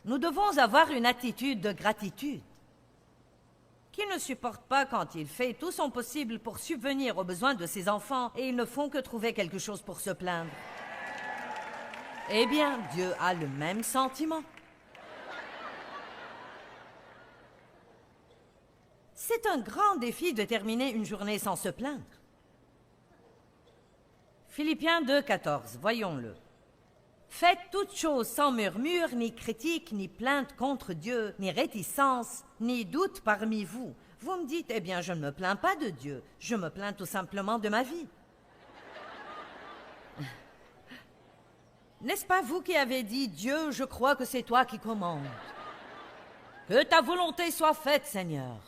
Nous devons avoir une attitude de gratitude. Qui ne supporte pas quand il fait tout son possible pour subvenir aux besoins de ses enfants et ils ne font que trouver quelque chose pour se plaindre? Eh bien, Dieu a le même sentiment. C'est un grand défi de terminer une journée sans se plaindre. Philippiens 2, 14, voyons-le. Faites toutes choses sans murmure, ni critique, ni plainte contre Dieu, ni réticence, ni doute parmi vous. Vous me dites, eh bien, je ne me plains pas de Dieu, je me plains tout simplement de ma vie. N'est-ce pas vous qui avez dit, Dieu, je crois que c'est toi qui commandes. Que ta volonté soit faite, Seigneur.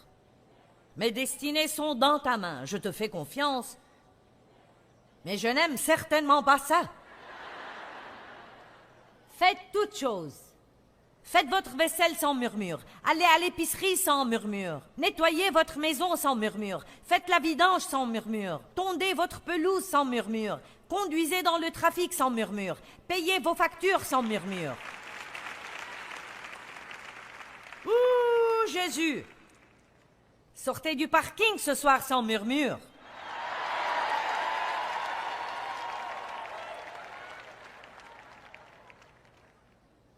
Mes destinées sont dans ta main, je te fais confiance. Mais je n'aime certainement pas ça. Faites toutes choses. Faites votre vaisselle sans murmure. Allez à l'épicerie sans murmure. Nettoyez votre maison sans murmure. Faites la vidange sans murmure. Tondez votre pelouse sans murmure. Conduisez dans le trafic sans murmure. Payez vos factures sans murmure. Ouh, Jésus! Sortez du parking ce soir sans murmure.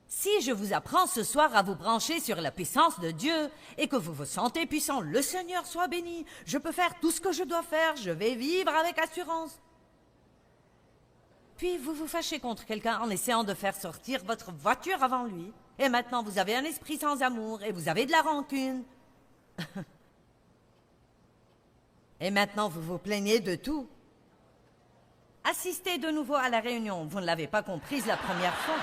Si je vous apprends ce soir à vous brancher sur la puissance de Dieu et que vous vous sentez puissant, le Seigneur soit béni, je peux faire tout ce que je dois faire, je vais vivre avec assurance. Puis vous vous fâchez contre quelqu'un en essayant de faire sortir votre voiture avant lui. Et maintenant vous avez un esprit sans amour et vous avez de la rancune. Et maintenant vous vous plaignez de tout. Assistez de nouveau à la réunion, vous ne l'avez pas comprise la première fois.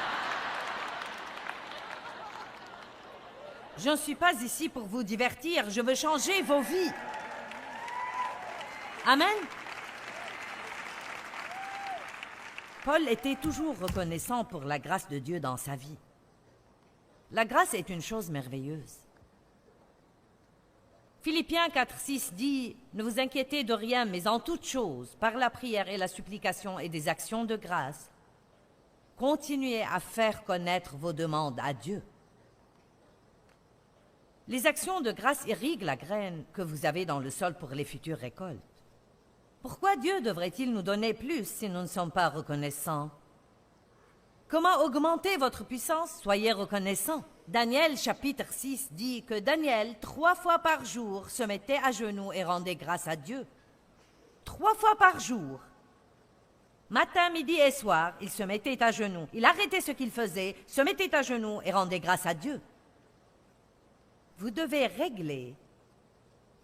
Je ne suis pas ici pour vous divertir, je veux changer vos vies. Amen. Paul était toujours reconnaissant pour la grâce de Dieu dans sa vie. La grâce est une chose merveilleuse. Philippiens 4,6 dit « Ne vous inquiétez de rien, mais en toute chose, par la prière et la supplication et des actions de grâce, continuez à faire connaître vos demandes à Dieu. » Les actions de grâce irriguent la graine que vous avez dans le sol pour les futures récoltes. Pourquoi Dieu devrait-il nous donner plus si nous ne sommes pas reconnaissants? Comment augmenter votre puissance? Soyez reconnaissants. Daniel chapitre 6 dit que Daniel, 3 fois par jour, se mettait à genoux et rendait grâce à Dieu. 3 fois par jour. Matin, midi et soir, il se mettait à genoux. Il arrêtait ce qu'il faisait, se mettait à genoux et rendait grâce à Dieu. Vous devez régler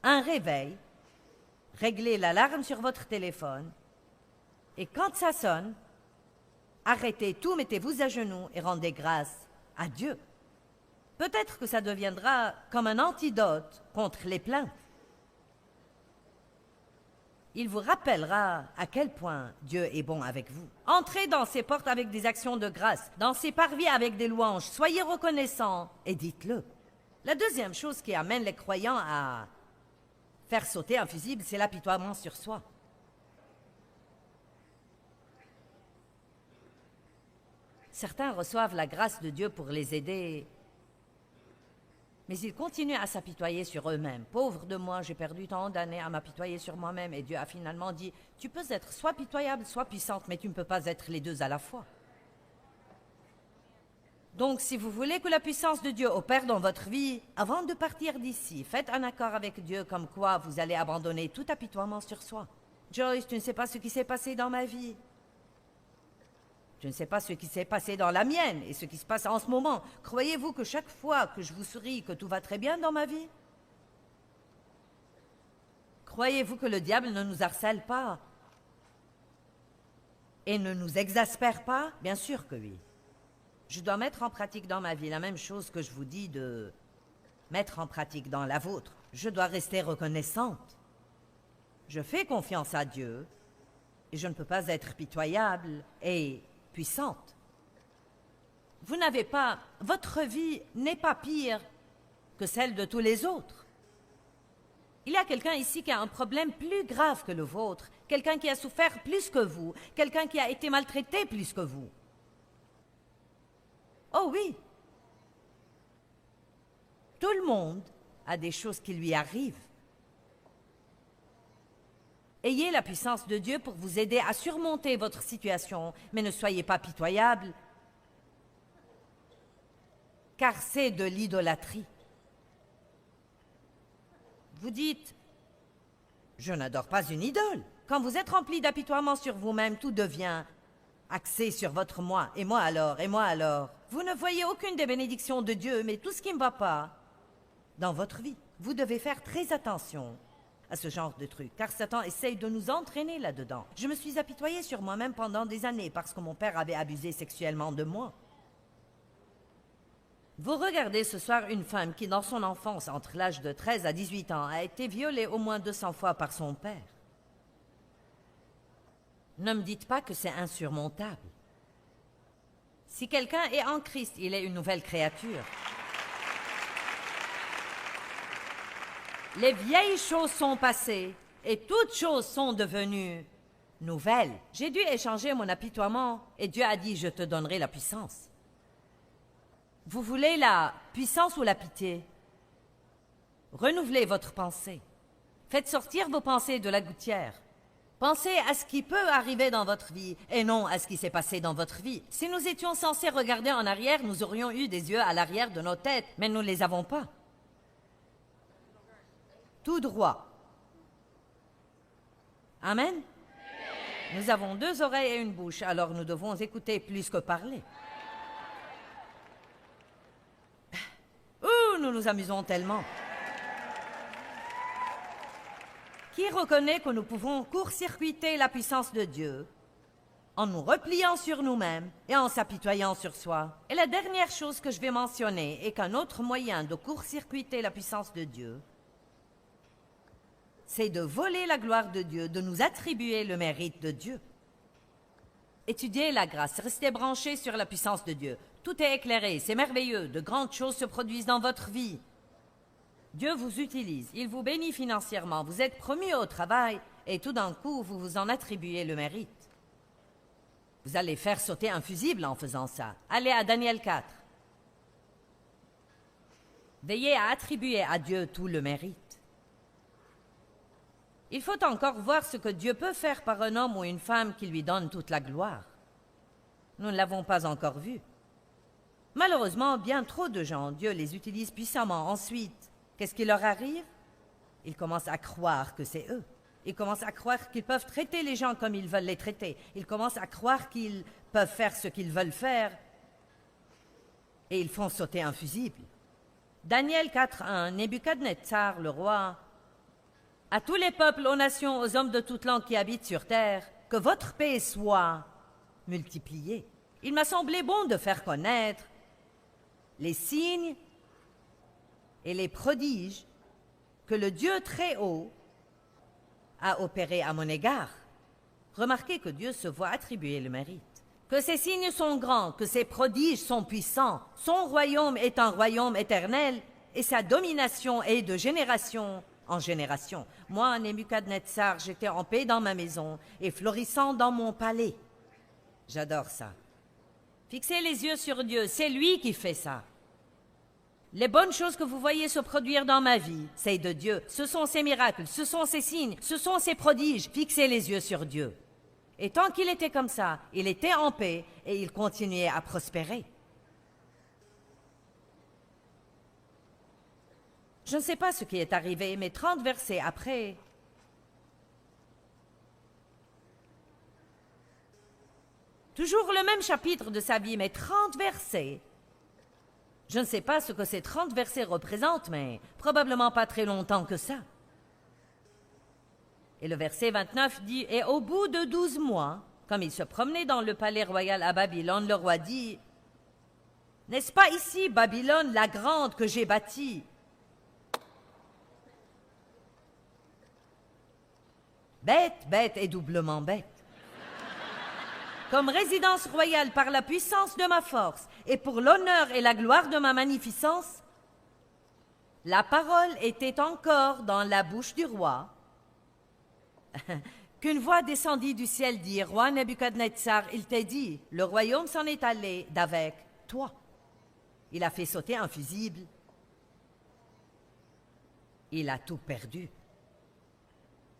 un réveil, régler l'alarme sur votre téléphone, et quand ça sonne, arrêtez tout, mettez-vous à genoux et rendez grâce à Dieu. Peut-être que ça deviendra comme un antidote contre les plaintes. Il vous rappellera à quel point Dieu est bon avec vous. Entrez dans ses portes avec des actions de grâce, dans ses parvis avec des louanges, soyez reconnaissants et dites-le. La deuxième chose qui amène les croyants à faire sauter un fusible, c'est l'apitoiement sur soi. Certains reçoivent la grâce de Dieu pour les aider, mais ils continuent à s'apitoyer sur eux-mêmes. Pauvre de moi, j'ai perdu tant d'années à m'apitoyer sur moi-même, et Dieu a finalement dit, tu peux être soit pitoyable, soit puissante, mais tu ne peux pas être les deux à la fois. Donc, si vous voulez que la puissance de Dieu opère dans votre vie, avant de partir d'ici, faites un accord avec Dieu comme quoi vous allez abandonner tout apitoiement sur soi. Joyce, tu ne sais pas ce qui s'est passé dans ma vie. Tu ne sais pas ce qui s'est passé dans la mienne et ce qui se passe en ce moment. Croyez-vous que chaque fois que je vous souris, que tout va très bien dans ma vie? Croyez-vous que le diable ne nous harcèle pas et ne nous exaspère pas? Bien sûr que oui. Je dois mettre en pratique dans ma vie la même chose que je vous dis de mettre en pratique dans la vôtre. Je dois rester reconnaissante. Je fais confiance à Dieu et je ne peux pas être pitoyable et puissante. Vous n'avez pas... Votre vie n'est pas pire que celle de tous les autres. Il y a quelqu'un ici qui a un problème plus grave que le vôtre, quelqu'un qui a souffert plus que vous, quelqu'un qui a été maltraité plus que vous. Oh oui, tout le monde a des choses qui lui arrivent. Ayez la puissance de Dieu pour vous aider à surmonter votre situation, mais ne soyez pas pitoyable, car c'est de l'idolâtrie. Vous dites, je n'adore pas une idole. Quand vous êtes rempli d'apitoiement sur vous-même, tout devient axé sur votre moi. Et moi alors, et moi alors. Vous ne voyez aucune des bénédictions de Dieu, mais tout ce qui ne va pas dans votre vie. Vous devez faire très attention à ce genre de truc, car Satan essaye de nous entraîner là-dedans. Je me suis apitoyée sur moi-même pendant des années parce que mon père avait abusé sexuellement de moi. Vous regardez ce soir une femme qui, dans son enfance, entre l'âge de 13 à 18 ans, a été violée au moins 200 fois par son père. Ne me dites pas que c'est insurmontable. Si quelqu'un est en Christ, il est une nouvelle créature. Les vieilles choses sont passées et toutes choses sont devenues nouvelles. J'ai dû échanger mon apitoiement et Dieu a dit « Je te donnerai la puissance ». Vous voulez la puissance ou la pitié? Renouvelez votre pensée. Faites sortir vos pensées de la gouttière. Pensez à ce qui peut arriver dans votre vie et non à ce qui s'est passé dans votre vie. Si nous étions censés regarder en arrière, nous aurions eu des yeux à l'arrière de nos têtes, mais nous ne les avons pas. Tout droit. Amen? Nous avons 2 oreilles et une bouche, alors nous devons écouter plus que parler. Ouh, nous nous amusons tellement. Qui reconnaît que nous pouvons court-circuiter la puissance de Dieu en nous repliant sur nous-mêmes et en s'apitoyant sur soi? Et la dernière chose que je vais mentionner est qu'un autre moyen de court-circuiter la puissance de Dieu, c'est de voler la gloire de Dieu, de nous attribuer le mérite de Dieu. Étudiez la grâce, restez branchés sur la puissance de Dieu. Tout est éclairé, c'est merveilleux, de grandes choses se produisent dans votre vie. Dieu vous utilise, il vous bénit financièrement, vous êtes promu au travail et tout d'un coup, vous vous en attribuez le mérite. Vous allez faire sauter un fusible en faisant ça. Allez à Daniel 4. Veillez à attribuer à Dieu tout le mérite. Il faut encore voir ce que Dieu peut faire par un homme ou une femme qui lui donne toute la gloire. Nous ne l'avons pas encore vu. Malheureusement, bien trop de gens, Dieu les utilise puissamment. Ensuite, qu'est-ce qui leur arrive? Ils commencent à croire que c'est eux. Ils commencent à croire qu'ils peuvent traiter les gens comme ils veulent les traiter. Ils commencent à croire qu'ils peuvent faire ce qu'ils veulent faire. Et ils font sauter un fusible. Daniel 4.1, Nebuchadnezzar, le roi, à tous les peuples, aux nations, aux hommes de toute langue qui habitent sur terre, que votre paix soit multipliée. Il m'a semblé bon de faire connaître les signes et les prodiges que le Dieu très haut a opérés à mon égard. Remarquez que Dieu se voit attribuer le mérite. Que ses signes sont grands, que ses prodiges sont puissants. Son royaume est un royaume éternel et sa domination est de génération en génération. Moi, Nebuchadnezzar, j'étais en paix dans ma maison et florissant dans mon palais. J'adore ça. Fixez les yeux sur Dieu, c'est lui qui fait ça. Les bonnes choses que vous voyez se produire dans ma vie, c'est de Dieu. Ce sont ses miracles, ce sont ses signes, ce sont ses prodiges. Fixez les yeux sur Dieu. Et tant qu'il était comme ça, il était en paix et il continuait à prospérer. Je ne sais pas ce qui est arrivé, mais 30 versets après, toujours le même chapitre de sa vie, mais 30 versets. Je ne sais pas ce que ces 30 versets représentent, mais probablement pas très longtemps que ça. Et le verset 29 dit « Et au bout de 12 mois, comme il se promenait dans le palais royal à Babylone, le roi dit « N'est-ce pas ici Babylone la grande que j'ai bâtie ?» Bête, bête et doublement bête. Comme résidence royale par la puissance de ma force et pour l'honneur et la gloire de ma magnificence, la parole était encore dans la bouche du roi, qu'une voix descendit du ciel dit, « Roi Nebuchadnezzar, il t'est dit, le royaume s'en est allé d'avec toi. » Il a fait sauter un fusible. Il a tout perdu.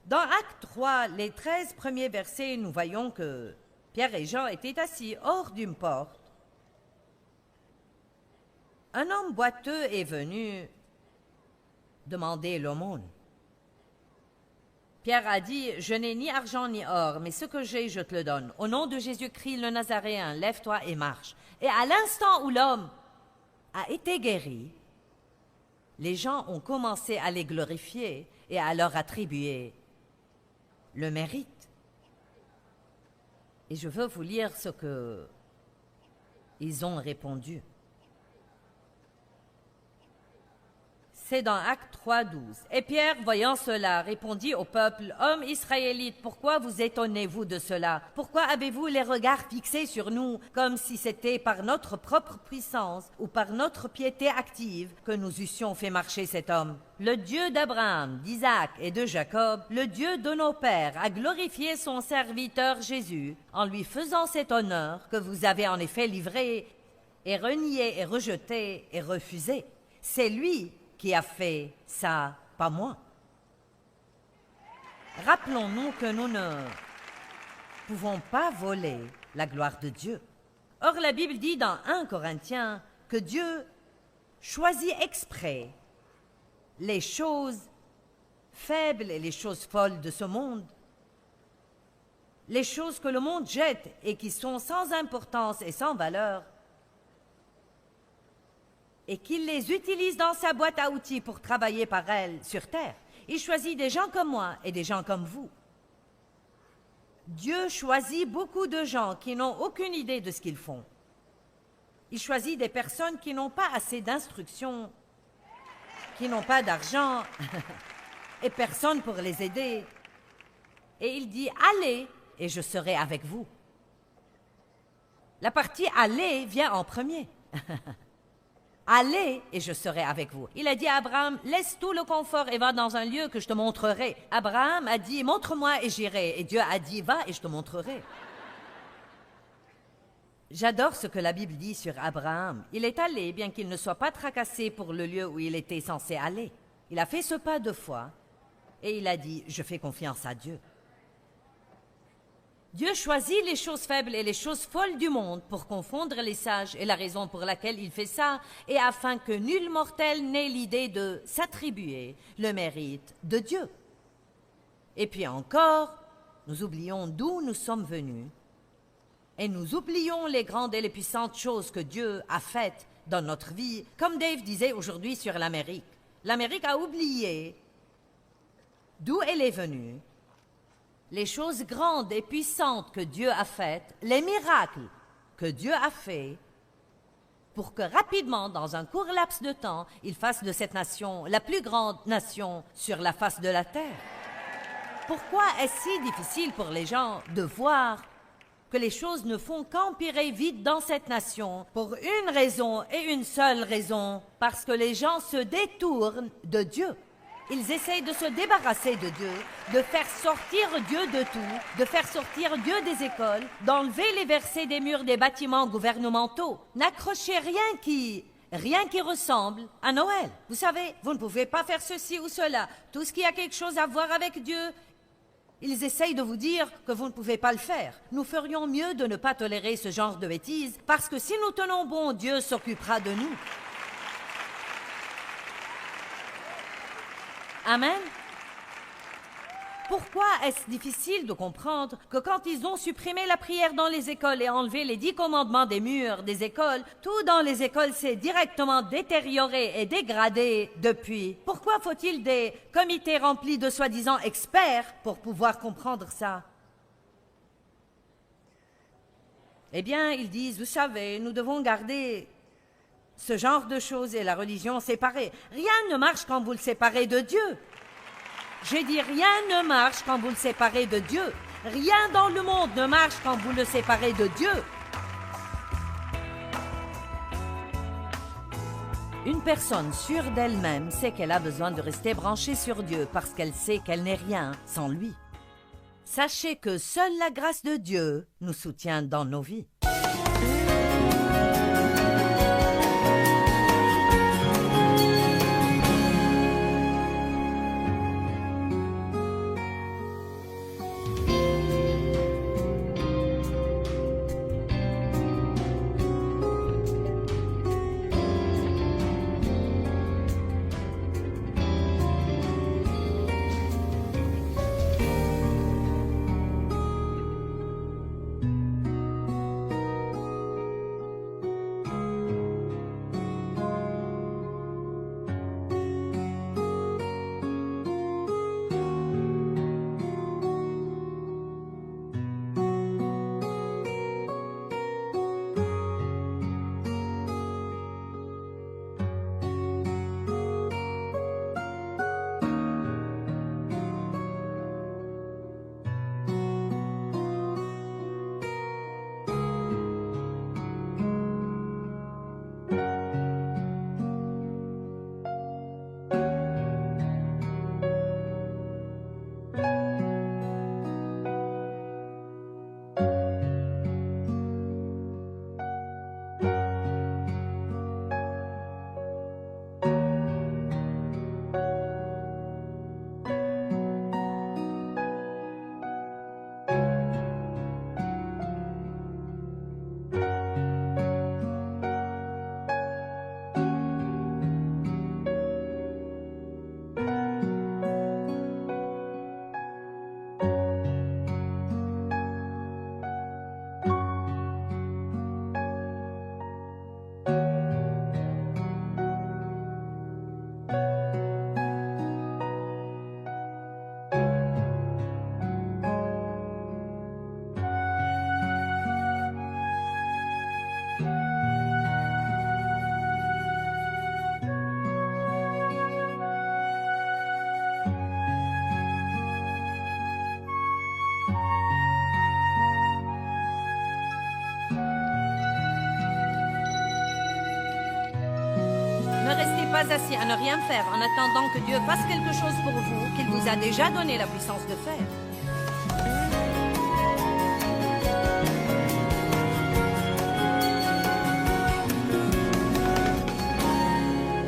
Dans Acte 3, les 13 premiers versets, nous voyons que Pierre et Jean étaient assis hors d'une porte. Un homme boiteux est venu demander l'aumône. Pierre a dit, « Je n'ai ni argent ni or, mais ce que j'ai, je te le donne. Au nom de Jésus-Christ le Nazaréen, lève-toi et marche. » Et à l'instant où l'homme a été guéri, les gens ont commencé à les glorifier et à leur attribuer le mérite. Et je veux vous lire ce que ils ont répondu. C'est dans Actes 3:12. Et Pierre, voyant cela, répondit au peuple, « Hommes israélites, pourquoi vous étonnez-vous de cela? Pourquoi avez-vous les regards fixés sur nous, comme si c'était par notre propre puissance ou par notre piété active que nous eussions fait marcher cet homme? Le Dieu d'Abraham, d'Isaac et de Jacob, le Dieu de nos pères, a glorifié son serviteur Jésus en lui faisant cet honneur que vous avez en effet livré et renié et rejeté et refusé. C'est lui qui a fait ça, pas moi. » Rappelons-nous que nous ne pouvons pas voler la gloire de Dieu. Or, la Bible dit dans 1 Corinthiens que Dieu choisit exprès les choses faibles et les choses folles de ce monde, les choses que le monde jette et qui sont sans importance et sans valeur, et qu'il les utilise dans sa boîte à outils pour travailler par elles sur terre. Il choisit des gens comme moi et des gens comme vous. Dieu choisit beaucoup de gens qui n'ont aucune idée de ce qu'ils font. Il choisit des personnes qui n'ont pas assez d'instruction, qui n'ont pas d'argent et personne pour les aider. Et il dit « Allez et je serai avec vous ». La partie « Allez » vient en premier. Allez et je serai avec vous. Il a dit à Abraham, laisse tout le confort et va dans un lieu que je te montrerai. Abraham a dit, montre-moi et j'irai. Et Dieu a dit, va et je te montrerai. J'adore ce que la Bible dit sur Abraham. Il est allé, bien qu'il ne soit pas tracassé pour le lieu où il était censé aller. Il a fait ce pas 2 fois et il a dit, je fais confiance à Dieu. Dieu choisit les choses faibles et les choses folles du monde pour confondre les sages, et la raison pour laquelle il fait ça est afin que nul mortel n'ait l'idée de s'attribuer le mérite de Dieu. Et puis encore, nous oublions d'où nous sommes venus et nous oublions les grandes et les puissantes choses que Dieu a faites dans notre vie, comme Dave disait aujourd'hui sur l'Amérique. L'Amérique a oublié d'où elle est venue, les choses grandes et puissantes que Dieu a faites, les miracles que Dieu a faits, pour que rapidement, dans un court laps de temps, il fasse de cette nation la plus grande nation sur la face de la terre. Pourquoi est-ce si difficile pour les gens de voir que les choses ne font qu'empirer vite dans cette nation pour une raison et une seule raison, parce que les gens se détournent de Dieu. Ils essayent de se débarrasser de Dieu, de faire sortir Dieu de tout, de faire sortir Dieu des écoles, d'enlever les versets des murs des bâtiments gouvernementaux. N'accrochez rien qui ressemble à Noël. Vous savez, vous ne pouvez pas faire ceci ou cela. Tout ce qui a quelque chose à voir avec Dieu, ils essayent de vous dire que vous ne pouvez pas le faire. Nous ferions mieux de ne pas tolérer ce genre de bêtises, parce que si nous tenons bon, Dieu s'occupera de nous. Amen. Pourquoi est-ce difficile de comprendre que quand ils ont supprimé la prière dans les écoles et enlevé les 10 commandements des murs des écoles, tout dans les écoles s'est directement détérioré et dégradé depuis? Pourquoi faut-il des comités remplis de soi-disant experts pour pouvoir comprendre ça? Eh bien, ils disent, vous savez, nous devons garder ce genre de choses et la religion séparée. Rien ne marche quand vous le séparez de Dieu. J'ai dit rien ne marche quand vous le séparez de Dieu. Rien dans le monde ne marche quand vous le séparez de Dieu. Une personne sûre d'elle-même sait qu'elle a besoin de rester branchée sur Dieu parce qu'elle sait qu'elle n'est rien sans lui. Sachez que seule la grâce de Dieu nous soutient dans nos vies. pas assis à ne rien faire en attendant que Dieu fasse quelque chose pour vous qu'il vous a déjà donné la puissance de faire.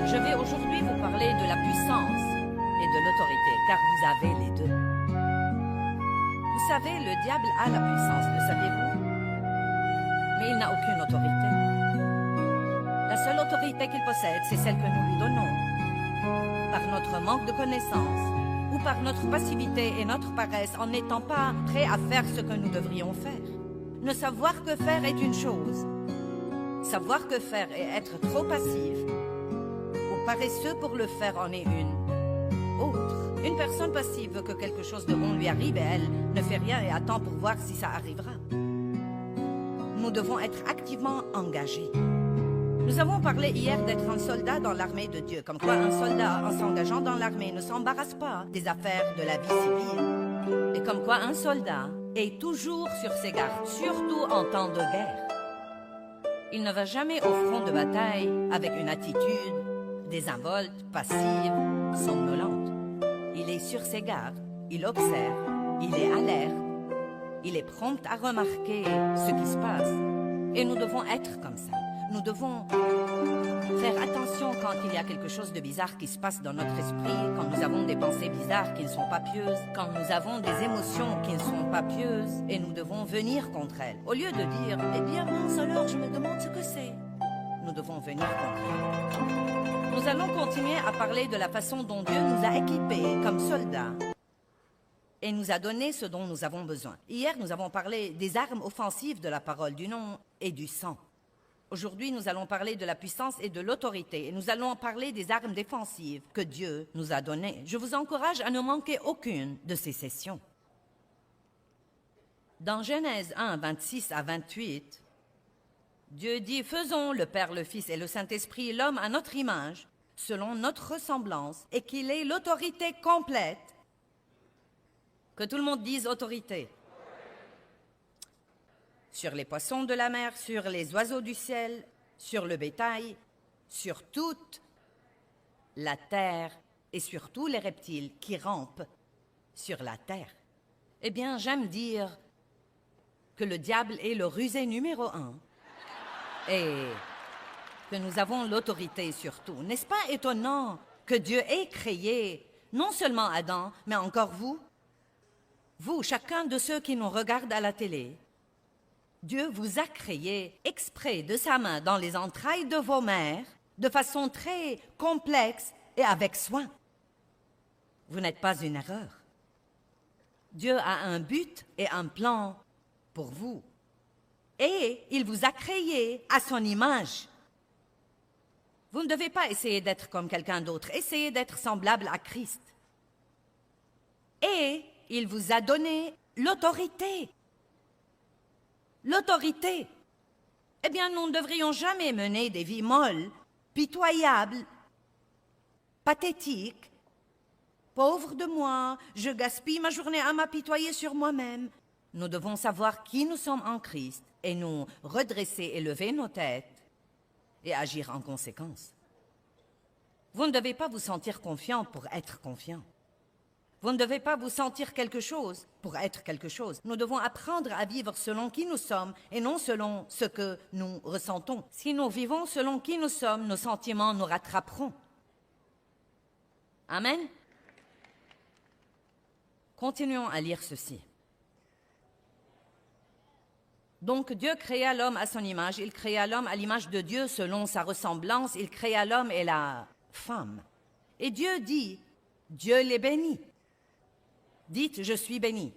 Je vais aujourd'hui vous parler de la puissance et de l'autorité, car vous avez les deux. Vous savez, le diable a la puissance, le saviez-vous? Mais il n'a aucune autorité. La seule autorité qu'il possède, c'est celle que nous lui donnons. Par notre manque de connaissances, ou par notre passivité et notre paresse en n'étant pas prêts à faire ce que nous devrions faire. Ne savoir que faire est une chose. Savoir que faire et être trop passif, ou paresseux pour le faire en est une autre. Une personne passive veut que quelque chose de bon lui arrive et elle ne fait rien et attend pour voir si ça arrivera. Nous devons être activement engagés. Nous avons parlé hier d'être un soldat dans l'armée de Dieu, comme quoi un soldat, en s'engageant dans l'armée, ne s'embarrasse pas des affaires de la vie civile. Et comme quoi un soldat est toujours sur ses gardes, surtout en temps de guerre. Il ne va jamais au front de bataille avec une attitude désinvolte, passive, somnolente. Il est sur ses gardes, il observe, il est alerte, il est prompt à remarquer ce qui se passe. Et nous devons être comme ça. Nous devons faire attention quand il y a quelque chose de bizarre qui se passe dans notre esprit, quand nous avons des pensées bizarres qui ne sont pas pieuses, quand nous avons des émotions qui ne sont pas pieuses, et nous devons venir contre elles. Au lieu de dire « Eh bien, mince alors, je me demande ce que c'est », nous devons venir contre elles. Nous allons continuer à parler de la façon dont Dieu nous a équipés comme soldats et nous a donné ce dont nous avons besoin. Hier, nous avons parlé des armes offensives de la parole, du nom et du sang. Aujourd'hui, nous allons parler de la puissance et de l'autorité, et nous allons parler des armes défensives que Dieu nous a données. Je vous encourage à ne manquer aucune de ces sessions. Dans Genèse 1, 26 à 28, Dieu dit « Faisons le Père, le Fils et le Saint-Esprit l'homme à notre image, selon notre ressemblance, et qu'il ait l'autorité complète. » Que tout le monde dise « autorité ». Sur les poissons de la mer, sur les oiseaux du ciel, sur le bétail, sur toute la terre et sur tous les reptiles qui rampent sur la terre. Eh bien, j'aime dire que le diable est le rusé numéro 1 et que nous avons l'autorité sur tout. N'est-ce pas étonnant que Dieu ait créé non seulement Adam, mais encore vous? Vous, chacun de ceux qui nous regardent à la télé, Dieu vous a créé exprès de sa main dans les entrailles de vos mères, de façon très complexe et avec soin. Vous n'êtes pas une erreur. Dieu a un but et un plan pour vous. Et il vous a créé à son image. Vous ne devez pas essayer d'être comme quelqu'un d'autre. Essayez d'être semblable à Christ. Et il vous a donné l'autorité. L'autorité. Eh bien, nous ne devrions jamais mener des vies molles, pitoyables, pathétiques. Pauvre de moi, je gaspille ma journée à m'apitoyer sur moi-même. Nous devons savoir qui nous sommes en Christ et nous redresser et lever nos têtes et agir en conséquence. Vous ne devez pas vous sentir confiant pour être confiant. Vous ne devez pas vous sentir quelque chose pour être quelque chose. Nous devons apprendre à vivre selon qui nous sommes et non selon ce que nous ressentons. Si nous vivons selon qui nous sommes, nos sentiments nous rattraperont. Amen. Continuons à lire ceci. Donc Dieu créa l'homme à son image, il créa l'homme à l'image de Dieu selon sa ressemblance, il créa l'homme et la femme. Et Dieu dit, Dieu les bénit. Dites, je suis béni.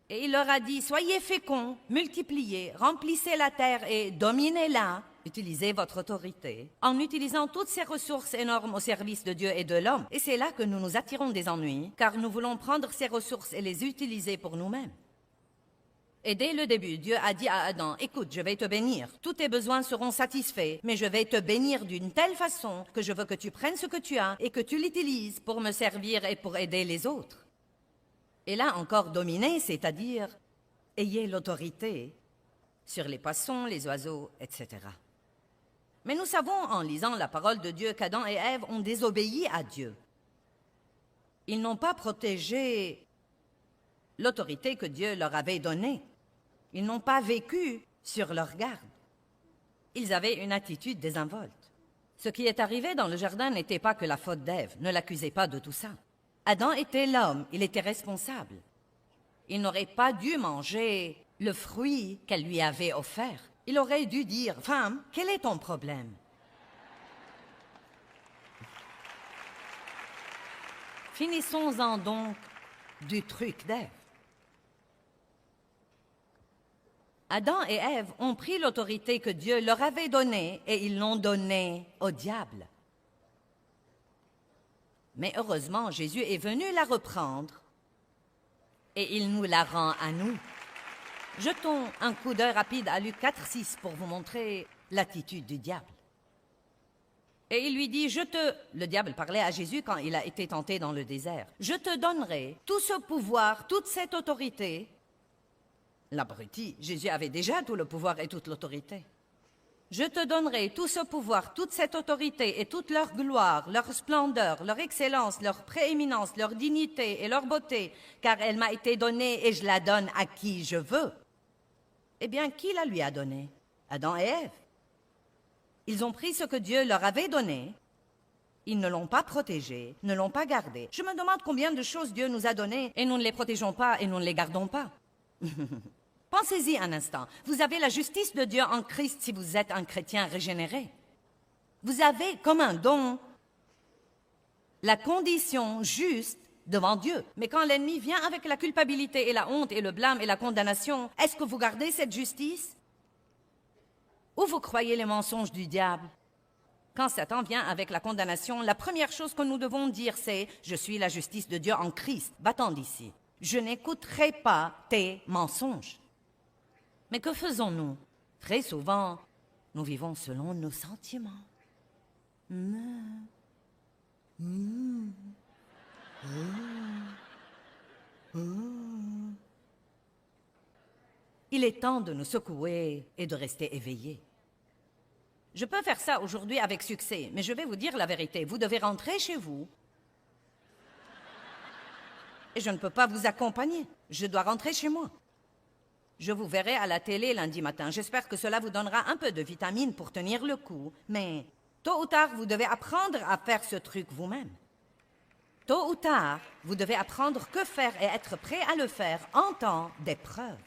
Et il leur a dit, soyez féconds, multipliez, remplissez la terre et dominez-la. Utilisez votre autorité en utilisant toutes ces ressources énormes au service de Dieu et de l'homme. Et c'est là que nous nous attirons des ennuis, car nous voulons prendre ces ressources et les utiliser pour nous-mêmes. Et dès le début, Dieu a dit à Adam, écoute, je vais te bénir, tous tes besoins seront satisfaits, mais je vais te bénir d'une telle façon que je veux que tu prennes ce que tu as et que tu l'utilises pour me servir et pour aider les autres. Et là encore, dominer, c'est-à-dire ayez l'autorité sur les poissons, les oiseaux, etc. Mais nous savons en lisant la parole de Dieu qu'Adam et Ève ont désobéi à Dieu. Ils n'ont pas protégé l'autorité que Dieu leur avait donnée. Ils n'ont pas vécu sur leur garde. Ils avaient une attitude désinvolte. Ce qui est arrivé dans le jardin n'était pas que la faute d'Ève. Ne l'accusez pas de tout ça. Adam était l'homme, il était responsable. Il n'aurait pas dû manger le fruit qu'elle lui avait offert. Il aurait dû dire, « Femme, quel est ton problème? » Finissons-en donc du truc d'Ève. Adam et Ève ont pris l'autorité que Dieu leur avait donnée et ils l'ont donnée au diable. Mais heureusement, Jésus est venu la reprendre et il nous la rend à nous. Jetons un coup d'œil rapide à Luc 4,6 pour vous montrer l'attitude du diable. Et il lui dit, le diable parlait à Jésus quand il a été tenté dans le désert. « Je te donnerai tout ce pouvoir, toute cette autorité. » L'abruti, Jésus avait déjà tout le pouvoir et toute l'autorité. « Je te donnerai tout ce pouvoir, toute cette autorité et toute leur gloire, leur splendeur, leur excellence, leur prééminence, leur dignité et leur beauté, car elle m'a été donnée et je la donne à qui je veux. » Eh bien, qui la lui a donnée? Adam et Ève. Ils ont pris ce que Dieu leur avait donné. Ils ne l'ont pas protégé, ne l'ont pas gardé. Je me demande combien de choses Dieu nous a données et nous ne les protégeons pas et nous ne les gardons pas. Pensez-y un instant. Vous avez la justice de Dieu en Christ si vous êtes un chrétien régénéré. Vous avez comme un don la condition juste devant Dieu. Mais quand l'ennemi vient avec la culpabilité et la honte et le blâme et la condamnation, est-ce que vous gardez cette justice? Ou vous croyez les mensonges du diable? Quand Satan vient avec la condamnation, la première chose que nous devons dire, c'est « Je suis la justice de Dieu en Christ. Va-t'en d'ici. Je n'écouterai pas tes mensonges. » Mais que faisons-nous? Très souvent, nous vivons selon nos sentiments. Il est temps de nous secouer et de rester éveillés. Je peux faire ça aujourd'hui avec succès, mais je vais vous dire la vérité. Vous devez rentrer chez vous. Et je ne peux pas vous accompagner. Je dois rentrer chez moi. Je vous verrai à la télé lundi matin. J'espère que cela vous donnera un peu de vitamine pour tenir le coup. Mais tôt ou tard, vous devez apprendre à faire ce truc vous-même. Tôt ou tard, vous devez apprendre que faire et être prêt à le faire en temps d'épreuve.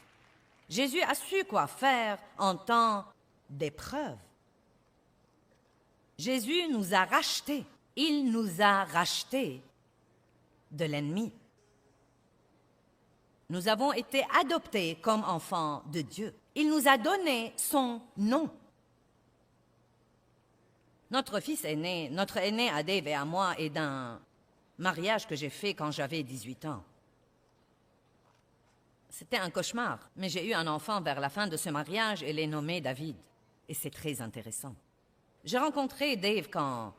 Jésus a su quoi faire en temps d'épreuve. Jésus nous a rachetés. Il nous a rachetés de l'ennemi. Nous avons été adoptés comme enfants de Dieu. Il nous a donné son nom. Notre fils aîné, notre aîné à Dave et à moi, est d'un mariage que j'ai fait quand j'avais 18 ans. C'était un cauchemar, mais j'ai eu un enfant vers la fin de ce mariage et l'ai nommé David. Et c'est très intéressant. J'ai rencontré Dave quand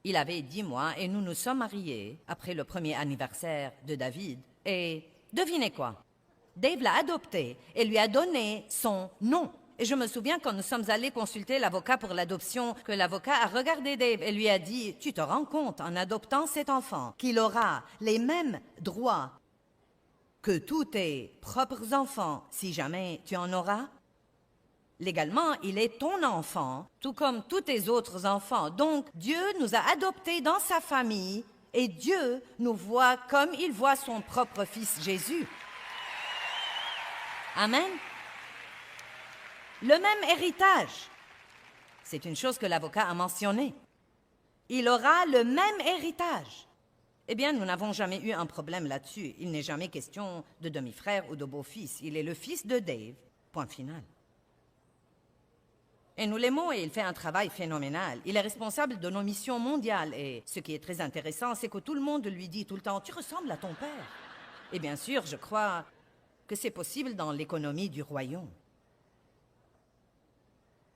il avait 10 mois et nous nous sommes mariés après le premier anniversaire de David. Et devinez quoi? Dave l'a adopté et lui a donné son nom. Et je me souviens quand nous sommes allés consulter l'avocat pour l'adoption, que l'avocat a regardé Dave et lui a dit « Tu te rends compte en adoptant cet enfant qu'il aura les mêmes droits que tous tes propres enfants si jamais tu en auras? Légalement, il est ton enfant, tout comme tous tes autres enfants. Donc, Dieu nous a adoptés dans sa famille et Dieu nous voit comme il voit son propre fils Jésus. » Amen. Le même héritage. C'est une chose que l'avocat a mentionnée. Il aura le même héritage. Eh bien, nous n'avons jamais eu un problème là-dessus. Il n'est jamais question de demi-frère ou de beau-fils. Il est le fils de Dave. Point final. Et nous l'aimons et il fait un travail phénoménal. Il est responsable de nos missions mondiales. Et ce qui est très intéressant, c'est que tout le monde lui dit tout le temps « Tu ressembles à ton père ». Et bien sûr, je crois que c'est possible dans l'économie du royaume.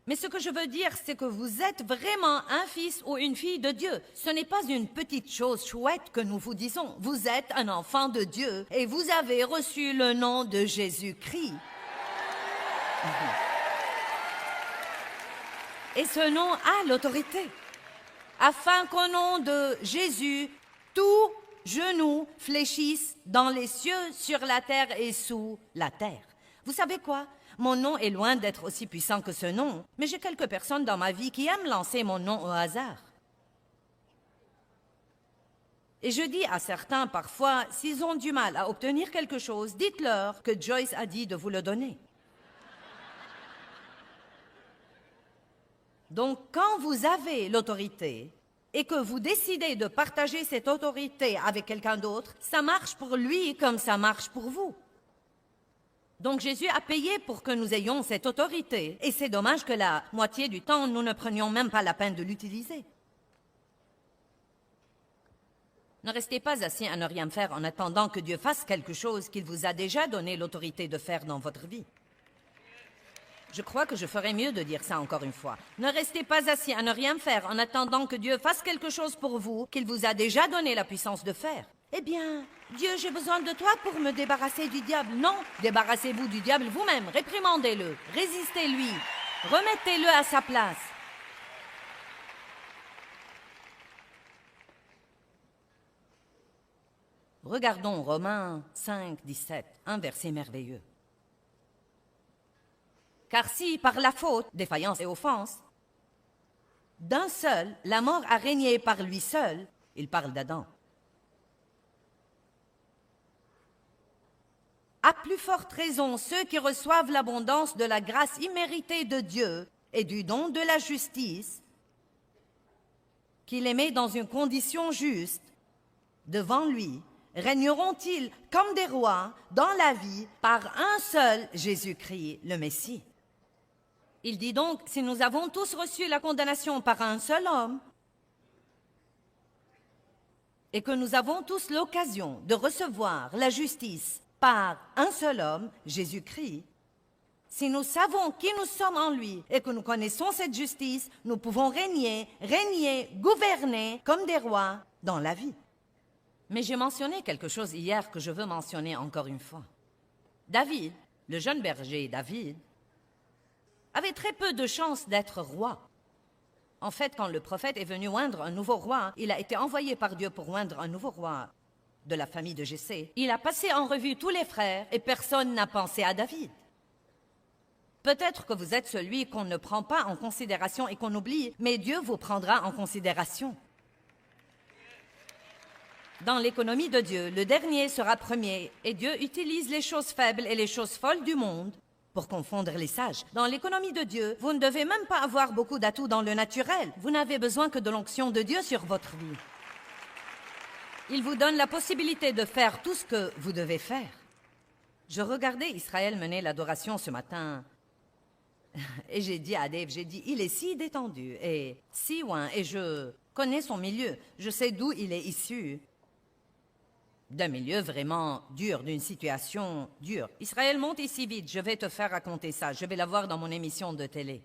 Mais ce que je veux dire, c'est que vous êtes vraiment un fils ou une fille de Dieu. Ce n'est pas une petite chose chouette que nous vous disons. Vous êtes un enfant de Dieu et vous avez reçu le nom de Jésus-Christ. Et ce nom a l'autorité. Afin qu'au nom de Jésus, tout genou fléchisse dans les cieux, sur la terre et sous la terre. Vous savez quoi? Mon nom est loin d'être aussi puissant que ce nom, mais j'ai quelques personnes dans ma vie qui aiment lancer mon nom au hasard. Et je dis à certains parfois, s'ils ont du mal à obtenir quelque chose, dites-leur que Joyce a dit de vous le donner. Donc, quand vous avez l'autorité et que vous décidez de partager cette autorité avec quelqu'un d'autre, ça marche pour lui comme ça marche pour vous. Donc Jésus a payé pour que nous ayons cette autorité. Et c'est dommage que la moitié du temps, nous ne prenions même pas la peine de l'utiliser. Ne restez pas assis à ne rien faire en attendant que Dieu fasse quelque chose qu'il vous a déjà donné l'autorité de faire dans votre vie. Je crois que je ferais mieux de dire ça encore une fois. Ne restez pas assis à ne rien faire en attendant que Dieu fasse quelque chose pour vous qu'il vous a déjà donné la puissance de faire. Eh bien, Dieu, j'ai besoin de toi pour me débarrasser du diable. Non, débarrassez-vous du diable vous-même, réprimandez-le, résistez-lui, remettez-le à sa place. Regardons Romains 5, 17, un verset merveilleux. Car si, par la faute, défaillance et offense, d'un seul, la mort a régné par lui seul, il parle d'Adam. À plus forte raison, ceux qui reçoivent l'abondance de la grâce imméritée de Dieu et du don de la justice, qui les met dans une condition juste, devant lui, régneront-ils comme des rois dans la vie par un seul Jésus-Christ, le Messie. Il dit donc, si nous avons tous reçu la condamnation par un seul homme, et que nous avons tous l'occasion de recevoir la justice par un seul homme, Jésus-Christ, si nous savons qui nous sommes en lui et que nous connaissons cette justice, nous pouvons régner, gouverner comme des rois dans la vie. Mais j'ai mentionné quelque chose hier que je veux mentionner encore une fois. David, le jeune berger David, avait très peu de chances d'être roi. En fait, quand le prophète est venu oindre un nouveau roi, il a été envoyé par Dieu pour oindre un nouveau roi de la famille de Jessé. Il a passé en revue tous les frères et personne n'a pensé à David. Peut-être que vous êtes celui qu'on ne prend pas en considération et qu'on oublie, mais Dieu vous prendra en considération. Dans l'économie de Dieu, le dernier sera premier et Dieu utilise les choses faibles et les choses folles du monde pour confondre les sages. Dans l'économie de Dieu, vous ne devez même pas avoir beaucoup d'atouts dans le naturel. Vous n'avez besoin que de l'onction de Dieu sur votre vie. Il vous donne la possibilité de faire tout ce que vous devez faire. Je regardais Israël mener l'adoration ce matin et j'ai dit à Dave, il est si détendu et si loin et je connais son milieu. Je sais d'où il est issu. D'un milieu vraiment dur, d'une situation dure. Israël, monte ici vite, je vais te faire raconter ça. Je vais la voir dans mon émission de télé.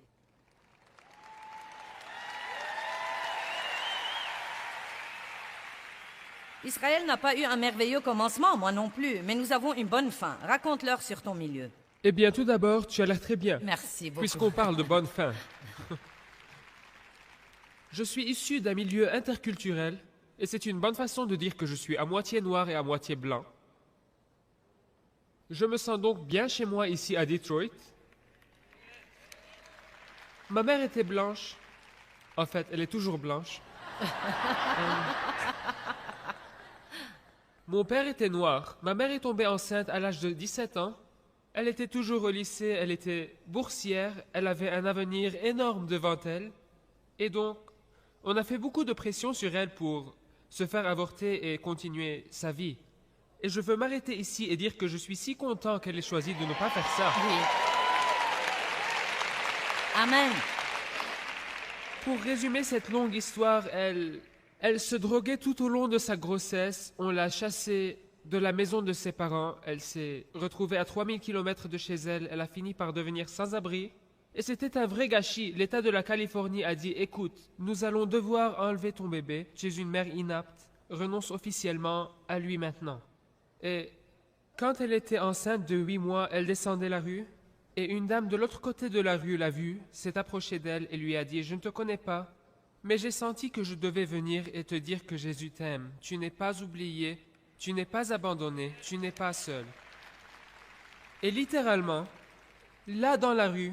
Israël n'a pas eu un merveilleux commencement, moi non plus, mais nous avons une bonne fin. Raconte-leur sur ton milieu. Eh bien, tout d'abord, tu as l'air très bien. Merci beaucoup. Puisqu'on parle de bonne fin. Je suis issu d'un milieu interculturel, et c'est une bonne façon de dire que je suis à moitié noir et à moitié blanc. Je me sens donc bien chez moi ici à Detroit. Ma mère était blanche. En fait, elle est toujours blanche. Mon père était noir. Ma mère est tombée enceinte à l'âge de 17 ans. Elle était toujours au lycée, elle était boursière, elle avait un avenir énorme devant elle. Et donc, on a fait beaucoup de pression sur elle pour se faire avorter et continuer sa vie. Et je veux m'arrêter ici et dire que je suis si content qu'elle ait choisi de ne pas faire ça. Oui. Amen. Pour résumer cette longue histoire, elle se droguait tout au long de sa grossesse. On l'a chassée de la maison de ses parents. Elle s'est retrouvée à 3000 km de chez elle. Elle a fini par devenir sans-abri. Et c'était un vrai gâchis. L'État de la Californie a dit « Écoute, nous allons devoir enlever ton bébé. Tu es une mère inapte. Renonce officiellement à lui maintenant. » Et quand elle était enceinte de 8 mois, elle descendait la rue Et une dame de l'autre côté de la rue l'a vue, s'est approchée d'elle et lui a dit « Je ne te connais pas, mais j'ai senti que je devais venir et te dire que Jésus t'aime. Tu n'es pas oublié, tu n'es pas abandonné, tu n'es pas seul. » Et littéralement, là dans la rue,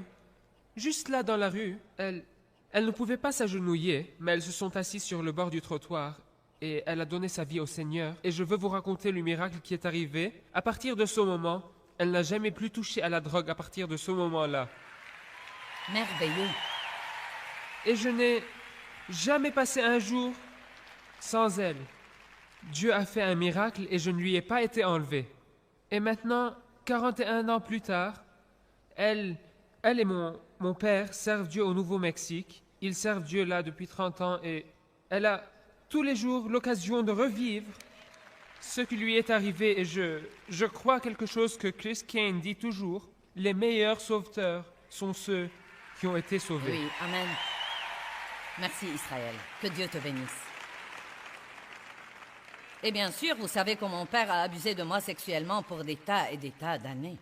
juste là dans la rue, elles ne pouvaient pas s'agenouiller, mais elles se sont assises sur le bord du trottoir et elle a donné sa vie au Seigneur. Et je veux vous raconter le miracle qui est arrivé. À partir de ce moment, elle n'a jamais plus touché à la drogue à partir de ce moment-là. Merveilleux. Et je n'ai jamais passé un jour sans elle. Dieu a fait un miracle et je ne lui ai pas été enlevé. Et maintenant, 41 ans plus tard, elle et mon père servent Dieu au Nouveau-Mexique. Ils servent Dieu là depuis 30 ans et elle a tous les jours l'occasion de revivre ce qui lui est arrivé. Et je crois quelque chose que Chris Kane dit toujours, les meilleurs sauveteurs sont ceux qui ont été sauvés. Oui, amen. Merci Israël. Que Dieu te bénisse. Et bien sûr, vous savez que mon père a abusé de moi sexuellement pour des tas et des tas d'années.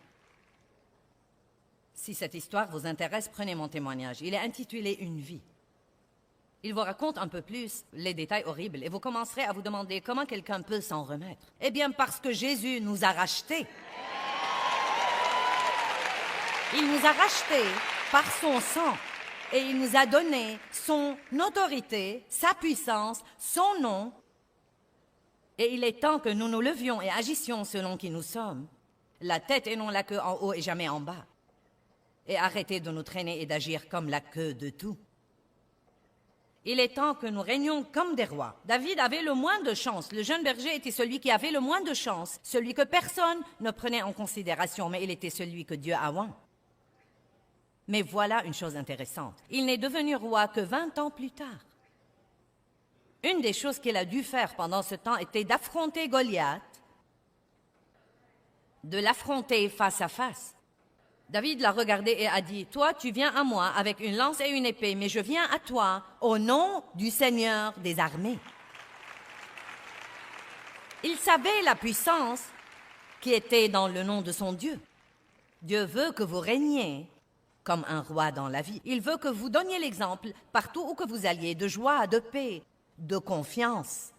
Si cette histoire vous intéresse, prenez mon témoignage. Il est intitulé « Une vie ». Il vous raconte un peu plus les détails horribles et vous commencerez à vous demander comment quelqu'un peut s'en remettre. Eh bien, parce que Jésus nous a rachetés. Il nous a rachetés par son sang et il nous a donné son autorité, sa puissance, son nom. Et il est temps que nous nous levions et agissions selon qui nous sommes. La tête et non la queue en haut et jamais en bas. Et arrêtez de nous traîner et d'agir comme la queue de tout. Il est temps que nous régnions comme des rois. David avait le moins de chance. Le jeune berger était celui qui avait le moins de chance, celui que personne ne prenait en considération, mais il était celui que Dieu a oint. Mais voilà une chose intéressante. Il n'est devenu roi que 20 ans plus tard. Une des choses qu'il a dû faire pendant ce temps était d'affronter Goliath, de l'affronter face à face. David l'a regardé et a dit, « Toi, tu viens à moi avec une lance et une épée, mais je viens à toi au nom du Seigneur des armées. » Il savait la puissance qui était dans le nom de son Dieu. Dieu veut que vous régniez comme un roi dans la vie. Il veut que vous donniez l'exemple partout où que vous alliez, de joie, de paix, de confiance.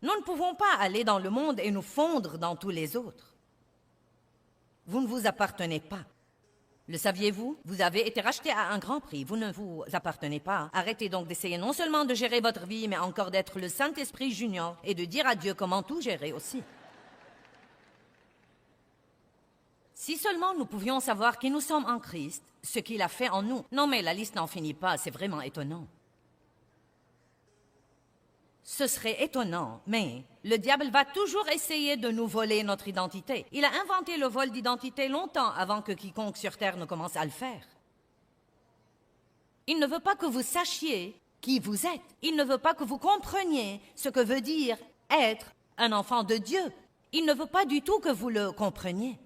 Nous ne pouvons pas aller dans le monde et nous fondre dans tous les autres. Vous ne vous appartenez pas. Le saviez-vous? Vous avez été racheté à un grand prix. Vous ne vous appartenez pas. Arrêtez donc d'essayer non seulement de gérer votre vie, mais encore d'être le Saint-Esprit junior et de dire à Dieu comment tout gérer aussi. Si seulement nous pouvions savoir qui nous sommes en Christ, ce qu'il a fait en nous. Non, mais la liste n'en finit pas, c'est vraiment étonnant. Ce serait étonnant, mais le diable va toujours essayer de nous voler notre identité. Il a inventé le vol d'identité longtemps avant que quiconque sur Terre ne commence à le faire. Il ne veut pas que vous sachiez qui vous êtes. Il ne veut pas que vous compreniez ce que veut dire être un enfant de Dieu. Il ne veut pas du tout que vous le compreniez.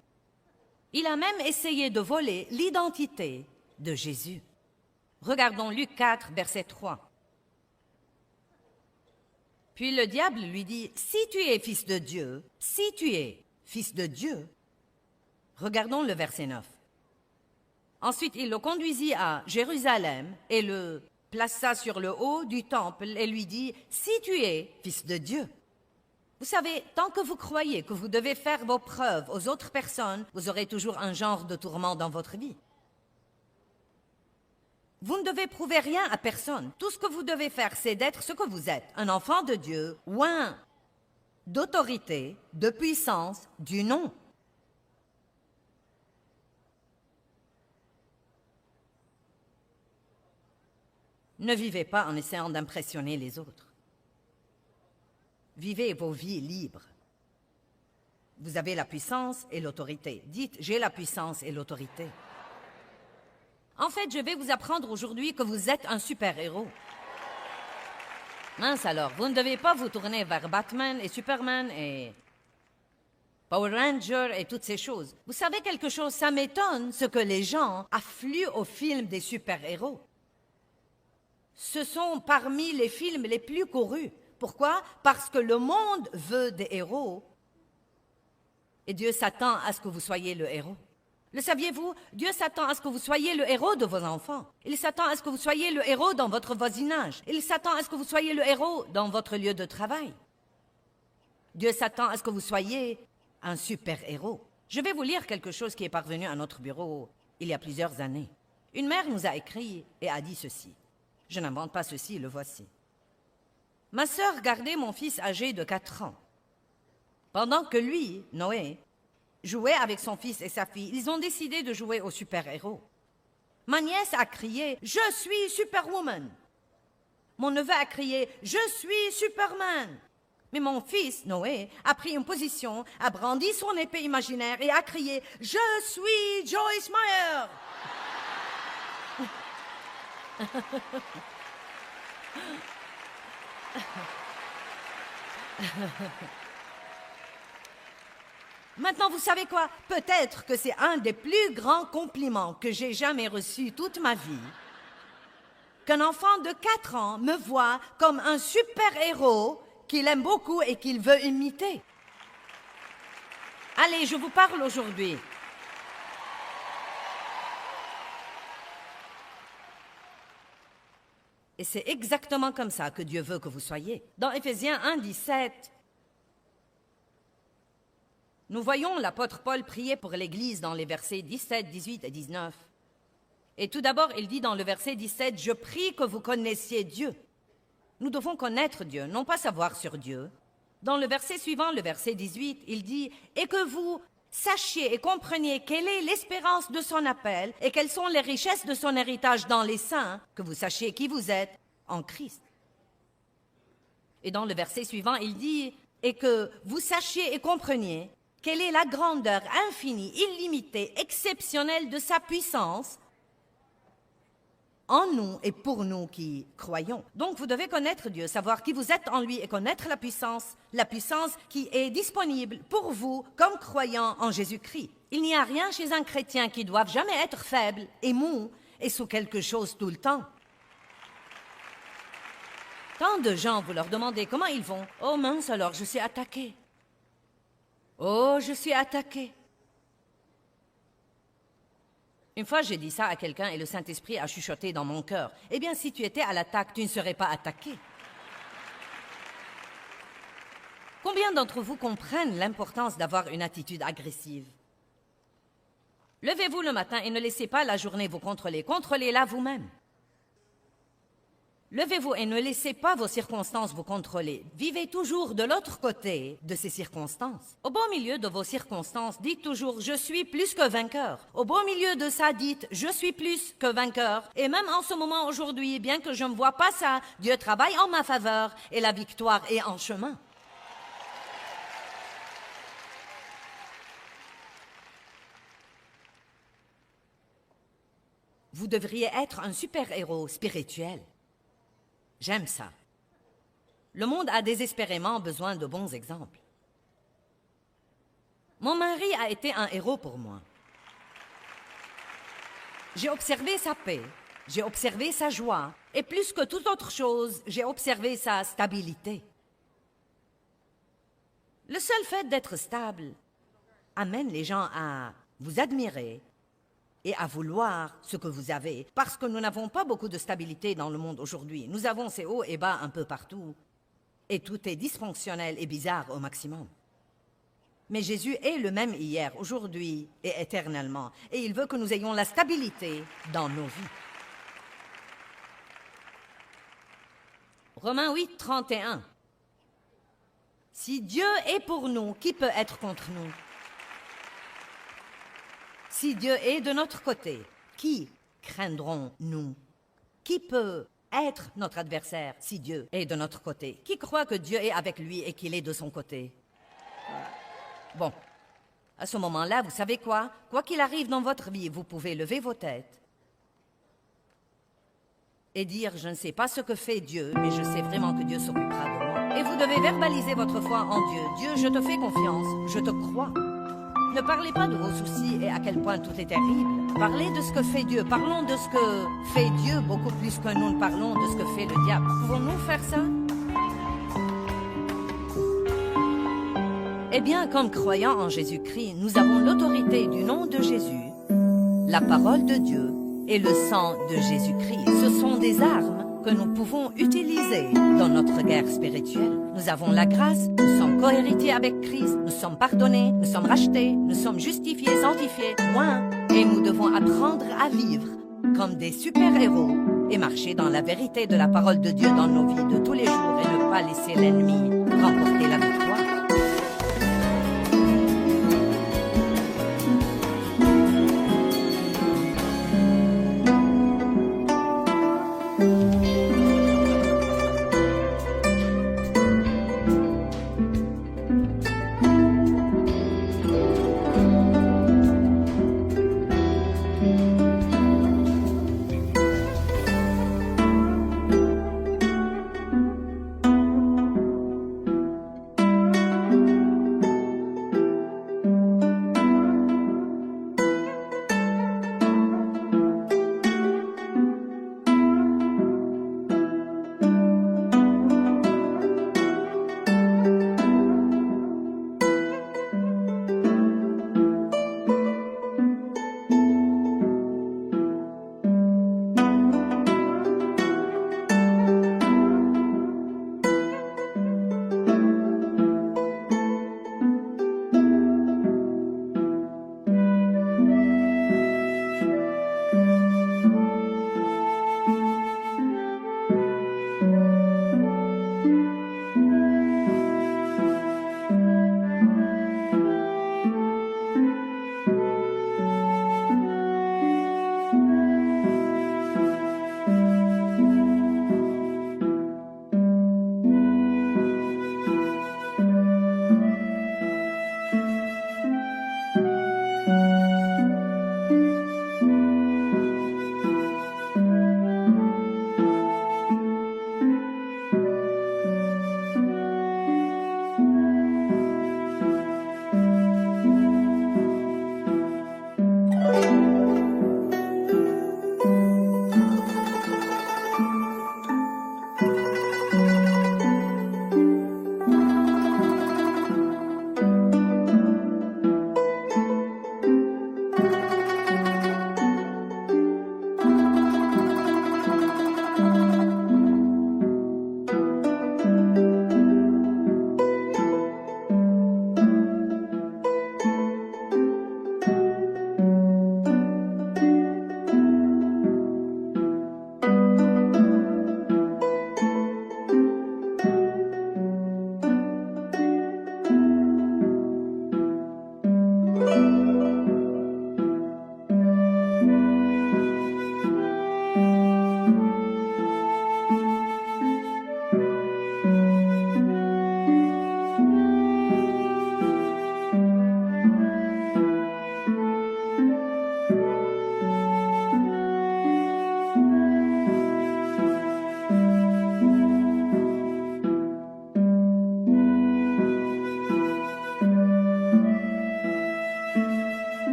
Il a même essayé de voler l'identité de Jésus. Regardons Luc 4, verset 3. Puis le diable lui dit, « Si tu es fils de Dieu, si tu es fils de Dieu. » Regardons le verset 9. Ensuite, il le conduisit à Jérusalem et le plaça sur le haut du temple et lui dit, « Si tu es fils de Dieu. » Vous savez, tant que vous croyez que vous devez faire vos preuves aux autres personnes, vous aurez toujours un genre de tourment dans votre vie. Vous ne devez prouver rien à personne. Tout ce que vous devez faire, c'est d'être ce que vous êtes, un enfant de Dieu, oint d'autorité, de puissance, du nom. Ne vivez pas en essayant d'impressionner les autres. Vivez vos vies libres. Vous avez la puissance et l'autorité. Dites, j'ai la puissance et l'autorité. En fait, je vais vous apprendre aujourd'hui que vous êtes un super-héros. Mince alors, vous ne devez pas vous tourner vers Batman et Superman et Power Rangers et toutes ces choses. Vous savez quelque chose, ça m'étonne ce que les gens affluent aux films des super-héros. Ce sont parmi les films les plus courus. Pourquoi? Parce que le monde veut des héros et Dieu s'attend à ce que vous soyez le héros. Le saviez-vous? Dieu s'attend à ce que vous soyez le héros de vos enfants. Il s'attend à ce que vous soyez le héros dans votre voisinage. Il s'attend à ce que vous soyez le héros dans votre lieu de travail. Dieu s'attend à ce que vous soyez un super-héros. Je vais vous lire quelque chose qui est parvenu à notre bureau il y a plusieurs années. Une mère nous a écrit et a dit ceci. Je n'invente pas ceci, le voici. Ma sœur gardait mon fils âgé de 4 ans. Pendant que lui, Noé, jouait avec son fils et sa fille, ils ont décidé de jouer au super-héros. Ma nièce a crié « Je suis Superwoman ». Mon neveu a crié « Je suis Superman ». Mais mon fils, Noé, a pris une position, a brandi son épée imaginaire et a crié « Je suis Joyce Meyer ». Maintenant, vous savez quoi? Peut-être que c'est un des plus grands compliments que j'ai jamais reçus toute ma vie. Qu'un enfant de 4 ans me voit comme un super-héros qu'il aime beaucoup et qu'il veut imiter. Allez, je vous parle aujourd'hui. Et c'est exactement comme ça que Dieu veut que vous soyez. Dans Éphésiens 1, 17, nous voyons l'apôtre Paul prier pour l'Église dans les versets 17, 18 et 19. Et tout d'abord, il dit dans le verset 17, « Je prie que vous connaissiez Dieu ». Nous devons connaître Dieu, non pas savoir sur Dieu. Dans le verset suivant, le verset 18, il dit « Et que vous sachiez et compreniez quelle est l'espérance de son appel et quelles sont les richesses de son héritage dans les saints, que vous sachiez qui vous êtes en Christ. » Et dans le verset suivant, il dit « Et que vous sachiez et compreniez quelle est la grandeur infinie, illimitée, exceptionnelle de sa puissance en nous et pour nous qui croyons. » Donc, vous devez connaître Dieu, savoir qui vous êtes en lui et connaître la puissance qui est disponible pour vous comme croyants en Jésus-Christ. Il n'y a rien chez un chrétien qui doive jamais être faible et mou et sous quelque chose tout le temps. Tant de gens, vous leur demandez comment ils vont. « Oh mince, alors je suis attaqué. »« Oh, je suis attaqué. » Une fois, j'ai dit ça à quelqu'un et le Saint-Esprit a chuchoté dans mon cœur. « Eh bien, si tu étais à l'attaque, tu ne serais pas attaqué. » Combien d'entre vous comprennent l'importance d'avoir une attitude agressive? Levez-vous le matin et ne laissez pas la journée vous contrôler. Contrôlez-la vous-même. Levez-vous et ne laissez pas vos circonstances vous contrôler. Vivez toujours de l'autre côté de ces circonstances. Au beau milieu de vos circonstances, dites toujours « Je suis plus que vainqueur ». Au beau milieu de ça, dites « Je suis plus que vainqueur ». Et même en ce moment aujourd'hui, bien que je ne vois pas ça, Dieu travaille en ma faveur et la victoire est en chemin. Vous devriez être un super-héros spirituel. J'aime ça. Le monde a désespérément besoin de bons exemples. Mon mari a été un héros pour moi. J'ai observé sa paix, j'ai observé sa joie, et plus que toute autre chose, j'ai observé sa stabilité. Le seul fait d'être stable amène les gens à vous admirer et à vouloir ce que vous avez, parce que nous n'avons pas beaucoup de stabilité dans le monde aujourd'hui. Nous avons ces hauts et bas un peu partout, et tout est dysfonctionnel et bizarre au maximum. Mais Jésus est le même hier, aujourd'hui et éternellement, et il veut que nous ayons la stabilité dans nos vies. Romains 8, 31. Si Dieu est pour nous, qui peut être contre nous? Si Dieu est de notre côté, qui craindrons-nous? Qui peut être notre adversaire si Dieu est de notre côté? Qui croit que Dieu est avec lui et qu'il est de son côté? Bon, à ce moment-là, vous savez quoi? Quoi qu'il arrive dans votre vie, vous pouvez lever vos têtes et dire « Je ne sais pas ce que fait Dieu, mais je sais vraiment que Dieu s'occupera de moi. » Et vous devez verbaliser votre foi en Dieu. « Dieu, je te fais confiance, je te crois. » Ne parlez pas de vos soucis et à quel point tout est terrible. Parlez de ce que fait Dieu. Parlons de ce que fait Dieu beaucoup plus que nous ne parlons de ce que fait le diable. Pouvons-nous faire ça? Eh bien, comme croyants en Jésus-Christ, nous avons l'autorité du nom de Jésus la parole de Dieu et le sang de Jésus-Christ. Ce sont des armes que nous pouvons utiliser dans notre guerre spirituelle. Nous avons la grâce, nous sommes cohéritiers avec Christ, nous sommes pardonnés, nous sommes rachetés, nous sommes justifiés, sanctifiés, loin, et nous devons apprendre à vivre comme des super-héros et marcher dans la vérité de la parole de Dieu dans nos vies de tous les jours et ne pas laisser l'ennemi remporter la victoire.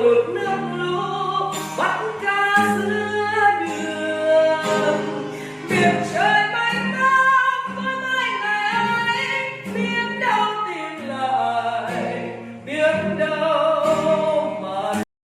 một nước lũ bắt